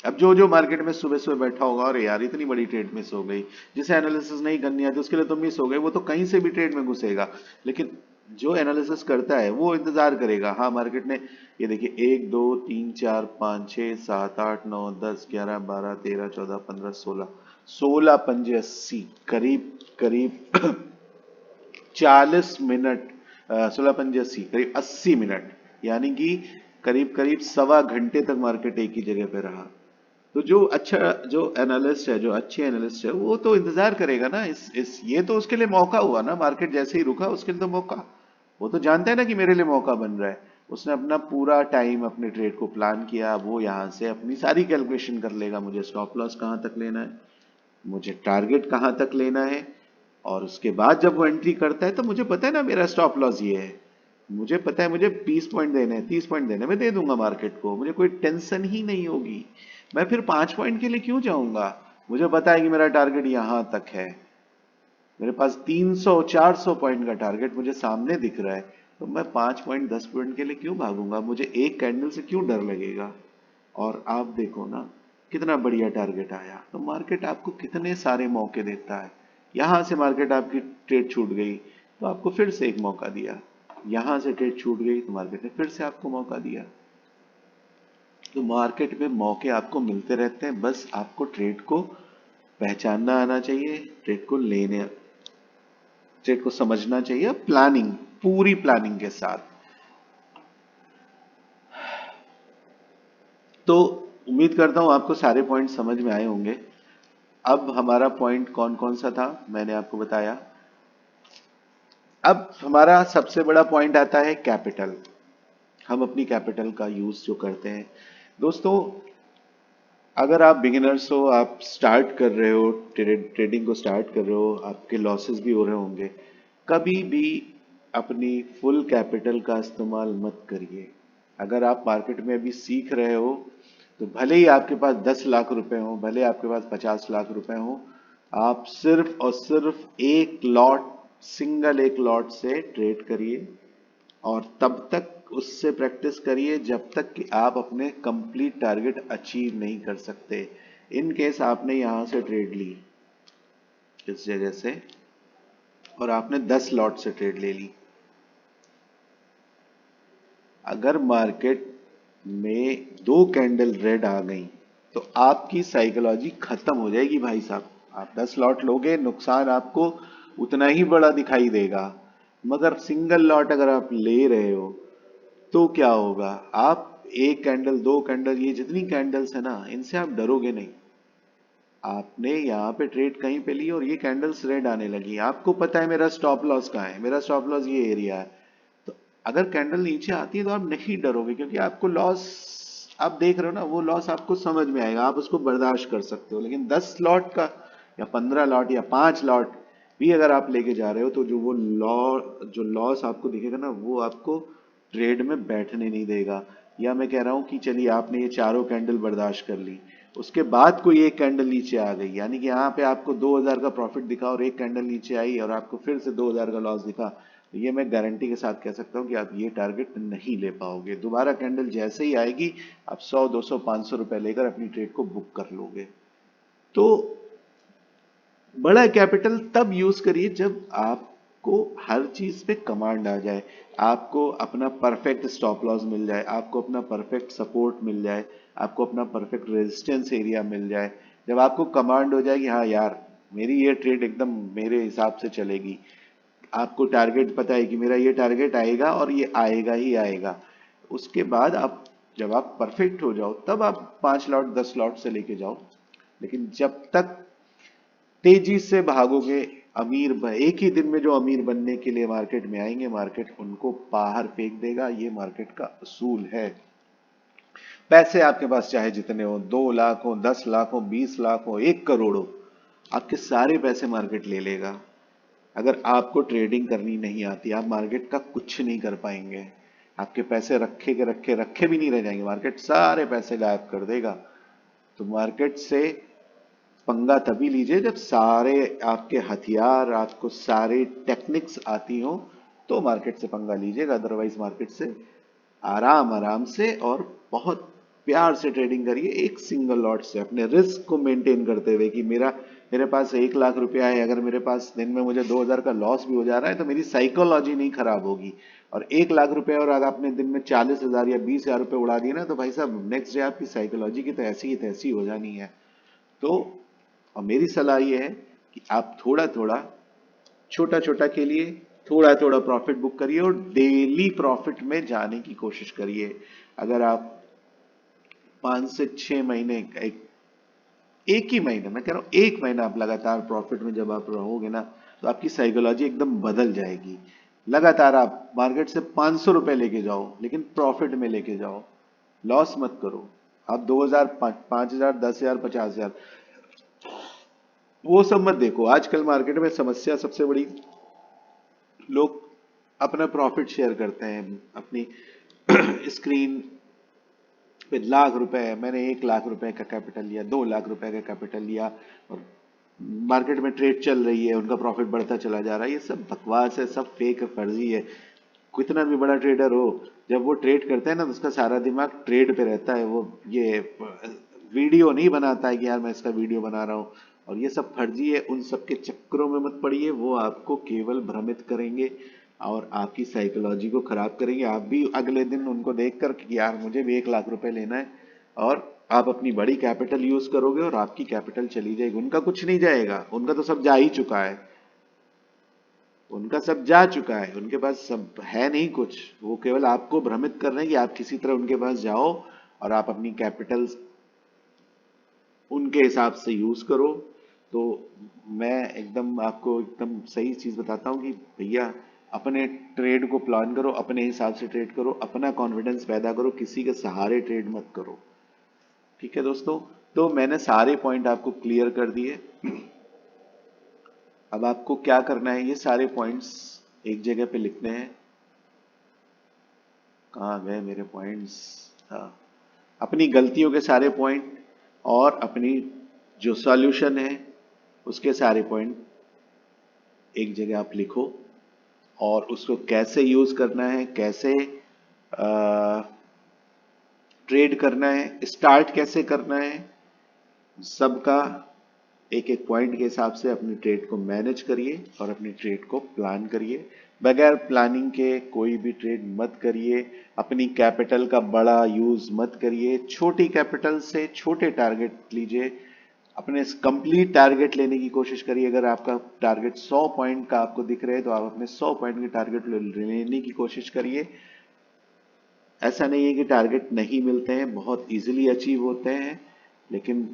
Speaker 1: अब जो जो मार्केट में सुबह सुबह बैठा होगा और यार इतनी बड़ी ट्रेड मिस हो गई, जिसे एनालिसिस नहीं करनी आती उसके लिए तो मिस हो गई, वो तो कहीं से भी ट्रेड में घुसेगा। लेकिन जो एनालिसिस करता है वो इंतजार करेगा, हाँ मार्केट ने ये देखिए 1 2 3 4 5 6 7 8 9 10 11 12 13 14 15 16 16 पंजे 80, करीब करीब 40 मिनट, 16 पंजे 80, करीब 80 मिनट, यानी कि करीब करीब सवा घंटे तक मार्केट एक ही जगह पे रहा। तो जो अच्छा, जो एनालिस्ट है, जो अच्छे एनालिस्ट है, वो तो इंतजार करेगा ना। इस ये तो उसके लिए मौका हुआ ना, मार्केट जैसे ही रुका उसके लिए तो मौका। वो तो जानता है ना कि मेरे लिए मौका बन रहा है। उसने अपना पूरा टाइम अपने ट्रेड को प्लान किया। वो यहाँ से अपनी सारी कैलकुलेशन कर लेगा, मुझे स्टॉप लॉस कहाँ तक लेना है, मुझे टारगेट कहाँ तक लेना है। और उसके बाद जब वो एंट्री करता है तो मुझे पता है ना मेरा स्टॉप लॉस ये है, मुझे पता है मुझे 20 पॉइंट देने हैं, 30 पॉइंट देने, मैं दे दूंगा मार्केट को, मुझे कोई टेंशन ही नहीं होगी। मैं फिर 5 पॉइंट के लिए क्यों जाऊंगा? मुझे पता है कि मेरा टारगेट यहां तक है, मेरे पास 300-400 पॉइंट का टारगेट मुझे सामने दिख रहा है। तो मैं 5 पॉइंट 10 पॉइंट के लिए क्यों भागूंगा? मुझे एक कैंडल से क्यों डर लगेगा? और आप देखो ना कितना बढ़िया टारगेट आया। तो मार्केट आपको कितने सारे मौके देता है। यहां से मार्केट आपकी ट्रेड छूट गई तो आपको फिर से एक मौका दिया, यहां से ट्रेड छूट गई तो मार्केट ने फिर से आपको मौका दिया। तो मार्केट में मौके आपको मिलते रहते हैं, बस आपको ट्रेड को पहचानना आना चाहिए, ट्रेड को समझना चाहिए, प्लानिंग, पूरी प्लानिंग के साथ। तो उम्मीद करता हूं आपको सारे पॉइंट समझ में आए होंगे। अब हमारा पॉइंट कौन कौन सा था मैंने आपको बताया। अब हमारा सबसे बड़ा पॉइंट आता है कैपिटल। हम अपनी कैपिटल का यूज जो करते हैं दोस्तों, अगर आप बिगिनर्स हो, आप स्टार्ट कर रहे हो, ट्रेडिंग को स्टार्ट कर रहे हो, आपके लॉसेस भी हो रहे होंगे, कभी भी अपनी फुल कैपिटल का इस्तेमाल मत करिए। अगर आप मार्केट में अभी सीख रहे हो तो भले ही आपके पास 10 लाख रुपए हो, भले आपके पास 50 लाख रुपए हो, आप सिर्फ और सिर्फ एक लॉट, सिंगल एक लॉट से ट्रेड करिए। और तब तक उससे प्रैक्टिस करिए जब तक कि आप अपने कंप्लीट टारगेट अचीव नहीं कर सकते। इन केस आपने यहां से ट्रेड ली इस जगह से और आपने 10 लॉट से ट्रेड ले ली, अगर मार्केट में 2 कैंडल रेड आ गई तो आपकी साइकोलॉजी खत्म हो जाएगी भाई साहब। आप 10 लॉट लोगे, नुकसान आपको उतना ही बड़ा दिखाई देगा। मगर सिंगल लॉट अगर आप ले रहे हो तो क्या होगा, आप एक कैंडल, 2 कैंडल, ये जितनी कैंडल्स है ना, इनसे आप डरोगे नहीं। आपने यहाँ पे ट्रेड कहीं पे ली और ये कैंडल्स रेड आने लगी, आपको पता है मेरा स्टॉप लॉस कहाँ है, मेरा स्टॉप लॉस ये एरिया है। तो अगर कैंडल नीचे आती है तो आप नहीं डरोगे, क्योंकि आपको लॉस, आप देख रहे हो ना, वो लॉस आपको समझ में आएगा, आप उसको बर्दाश्त कर सकते हो। लेकिन 10 लॉट का या 15 लॉट या 5 लॉट भी अगर आप लेके जा रहे हो तो जो लॉस आपको दिखेगा ना वो आपको ट्रेड में बैठने नहीं देगा। या मैं कह रहा हूं कि चलिए आपने ये चारों कैंडल बर्दाश्त कर ली, उसके बाद कोई एक कैंडल नीचे आ गई, यानी कि यहाँ पे आपको 2000 का प्रॉफिट दिखा और एक कैंडल नीचे आई और आपको फिर से 2000 का लॉस दिखा, तो ये मैं गारंटी के साथ कह सकता हूँ कि आप ये टारगेट नहीं ले पाओगे। दोबारा कैंडल जैसे ही आएगी आप 100 200 500 रुपए लेकर अपनी ट्रेड को बुक कर लोगे। तो बड़ा कैपिटल तब यूज करिए जब आपको हर चीज पे कमांड आ जाए, आपको अपना परफेक्ट स्टॉप लॉस मिल जाए, आपको अपना परफेक्ट सपोर्ट मिल जाए, आपको अपना परफेक्ट रेजिस्टेंस एरिया मिल जाए। जब आपको कमांड हो जाए कि हाँ यार मेरी ये ट्रेड एकदम मेरे हिसाब से चलेगी, आपको टारगेट पता है कि मेरा ये टारगेट आएगा और ये आएगा ही आएगा, उसके बाद आप जब आप परफेक्ट हो जाओ तब आप 5 लॉट 10 लॉट से लेके जाओ। लेकिन जब तक तेजी से भागोगे, एक ही दिन में जो अमीर बनने के लिए मार्केट में आएंगे मार्केट उनको बाहर फेंक देगा, ये मार्केट का असूल है। पैसे आपके पास चाहे जितने हो, 2 लाख हो, 10 लाख हो, 20 लाख हो, 1 करोड़ हो, आपके सारे पैसे मार्केट ले लेगा। अगर आपको ट्रेडिंग करनी नहीं आती आप मार्केट का कुछ नहीं कर पाएंगे। आपके पैसे रखे के रखे रखे भी नहीं रह जाएंगे, मार्केट सारे पैसे गायब कर देगा। तो मार्केट से पंगा तभी लीजिए जब सारे आपके हथियार, आपको सारे टेक्निक्स आती हो, तो मार्केट से पंगा लीजिएगा। अदरवाइज मार्केट से आराम आराम से और बहुत प्यार से ट्रेडिंग करिए, एक सिंगल लॉट से अपने रिस्क को मेंटेन करते हुए कि मेरे पास 1 लाख रुपया है, अगर मेरे पास दिन में मुझे 2000 का लॉस भी हो जा रहा है तो मेरी साइकोलॉजी नहीं खराब होगी। और 1 लाख रुपया और अगर आपने दिन में 40,000 या 20,000 रुपये उड़ा दिए ना तो भाई साहब नेक्स्ट डे आपकी साइकोलॉजी की तो ऐसी ही तैसी हो जानी है। तो और मेरी सलाह ये है कि आप थोड़ा थोड़ा छोटा छोटा खेलिए, थोड़ा थोड़ा प्रॉफिट बुक करिए और डेली प्रॉफिट में जाने की कोशिश करिए। अगर आप 5 से 6 महीने एक ही महीने, मैं कह रहा हूं एक महीना आप लगातार प्रॉफिट में जब आप रहोगे ना तो आपकी साइकोलॉजी एकदम बदल जाएगी। लगातार आप मार्केट से 500 रुपए लेके जाओ लेकिन प्रॉफिट में लेके जाओ, लॉस मत करो। आप 2000 5000 10,000 50,000 वो सब मत देखो। आजकल मार्केट में समस्या सबसे बड़ी, लोग अपना प्रॉफिट शेयर करते हैं अपनी स्क्रीन पे। लाख रुपए है, मैंने 1 लाख रुपए का कैपिटल लिया, 2 लाख रुपए का कैपिटल लिया और मार्केट में ट्रेड चल रही है, उनका प्रॉफिट बढ़ता चला जा रहा है। ये सब बकवास है, सब फेक फर्जी है। कितना भी बड़ा ट्रेडर हो, जब वो ट्रेड करता है ना तो उसका सारा दिमाग ट्रेड पे रहता है। वो ये वीडियो नहीं बनाता है कि यार मैं इसका वीडियो बना रहा हूँ। और ये सब फर्जी है, उन सब के चक्करों में मत पड़िए, वो आपको केवल भ्रमित करेंगे और आपकी साइकोलॉजी को खराब करेंगे। आप भी अगले दिन उनको देखकर कि यार मुझे भी 1 लाख रुपए लेना है, और आप अपनी बड़ी कैपिटल यूज करोगे और आपकी कैपिटल चली जाएगी। उनका कुछ नहीं जाएगा, उनका तो सब जा ही चुका है, उनका सब जा चुका है, उनके पास सब है नहीं कुछ। वो केवल आपको भ्रमित कर रहे हैं कि आप किसी तरह उनके पास जाओ और आप अपनी कैपिटल उनके हिसाब से यूज करो। तो मैं एकदम आपको एकदम सही चीज बताता हूँ कि भैया अपने ट्रेड को प्लान करो, अपने हिसाब से ट्रेड करो, अपना कॉन्फिडेंस पैदा करो, किसी के सहारे ट्रेड मत करो। ठीक है दोस्तों, तो मैंने सारे पॉइंट आपको क्लियर कर दिए। अब आपको क्या करना है, ये सारे पॉइंट्स एक जगह पे लिखने हैं। कहाँ गए मेरे पॉइंट्स? हाँ, अपनी गलतियों के सारे पॉइंट और अपनी जो सॉल्यूशन है उसके सारे पॉइंट एक जगह आप लिखो, और उसको कैसे यूज करना है, कैसे ट्रेड करना है, स्टार्ट कैसे करना है, सबका एक एक पॉइंट के हिसाब से अपनी ट्रेड को मैनेज करिए और अपनी ट्रेड को प्लान करिए। बगैर प्लानिंग के कोई भी ट्रेड मत करिए। अपनी कैपिटल का बड़ा यूज मत करिए, छोटी कैपिटल से छोटे टारगेट लीजिए। अपने कंप्लीट टारगेट लेने की कोशिश करिए। अगर आपका टारगेट 100 पॉइंट का आपको दिख रहा है तो आप अपने 100 पॉइंट के टारगेट लेने की कोशिश करिए। ऐसा नहीं है कि टारगेट नहीं मिलते हैं, बहुत इजीली अचीव होते हैं, लेकिन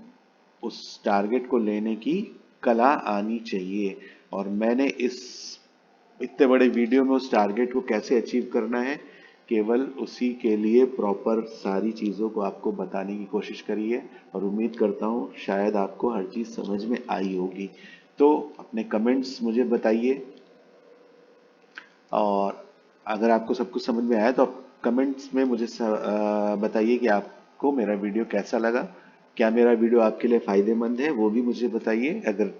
Speaker 1: उस टारगेट को लेने की कला आनी चाहिए। और मैंने इस इतने बड़े वीडियो में उस टारगेट को कैसे अचीव करना है केवल उसी के लिए प्रॉपर सारी चीज़ों को आपको बताने की कोशिश करी है और उम्मीद करता हूँ शायद आपको हर चीज़ समझ में आई होगी। तो अपने कमेंट्स मुझे बताइए, और अगर आपको सब कुछ समझ में आया तो आप कमेंट्स में मुझे बताइए कि आपको मेरा वीडियो कैसा लगा। क्या मेरा वीडियो आपके लिए फ़ायदेमंद है वो भी मुझे बताइए। अगर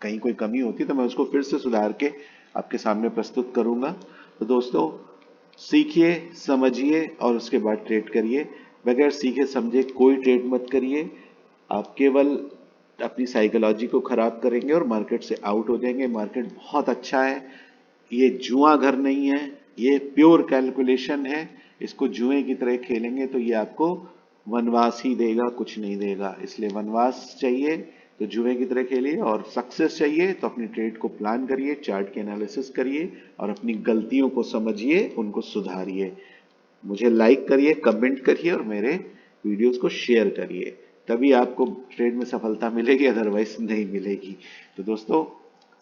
Speaker 1: कहीं कोई कमी होती तो मैं उसको फिर से सुधार के आपके सामने प्रस्तुत करूंगा। तो दोस्तों, सीखिए, समझिए और उसके बाद ट्रेड करिए। बगैर सीखे समझे कोई ट्रेड मत करिए। आप केवल अपनी साइकोलॉजी को खराब करेंगे और मार्केट से आउट हो जाएंगे। मार्केट बहुत अच्छा है, ये जुआ घर नहीं है, ये प्योर कैलकुलेशन है। इसको जुए की तरह खेलेंगे तो ये आपको वनवास ही देगा, कुछ नहीं देगा। इसलिए वनवास चाहिए तो जुए की तरह खेलिए, और सक्सेस चाहिए तो अपनी ट्रेड को प्लान करिए, चार्ट के एनालिसिस करिए और अपनी गलतियों को समझिए, उनको सुधारिए। मुझे लाइक करिए, कमेंट करिए और मेरे वीडियोस को शेयर करिए। तभी आपको ट्रेड में सफलता मिलेगी, अदरवाइज नहीं मिलेगी। तो दोस्तों,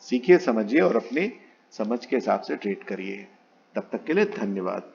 Speaker 1: सीखिए, समझिए और अपने समझ के हिसाब से ट्रेड करिए। तब तक के लिए धन्यवाद।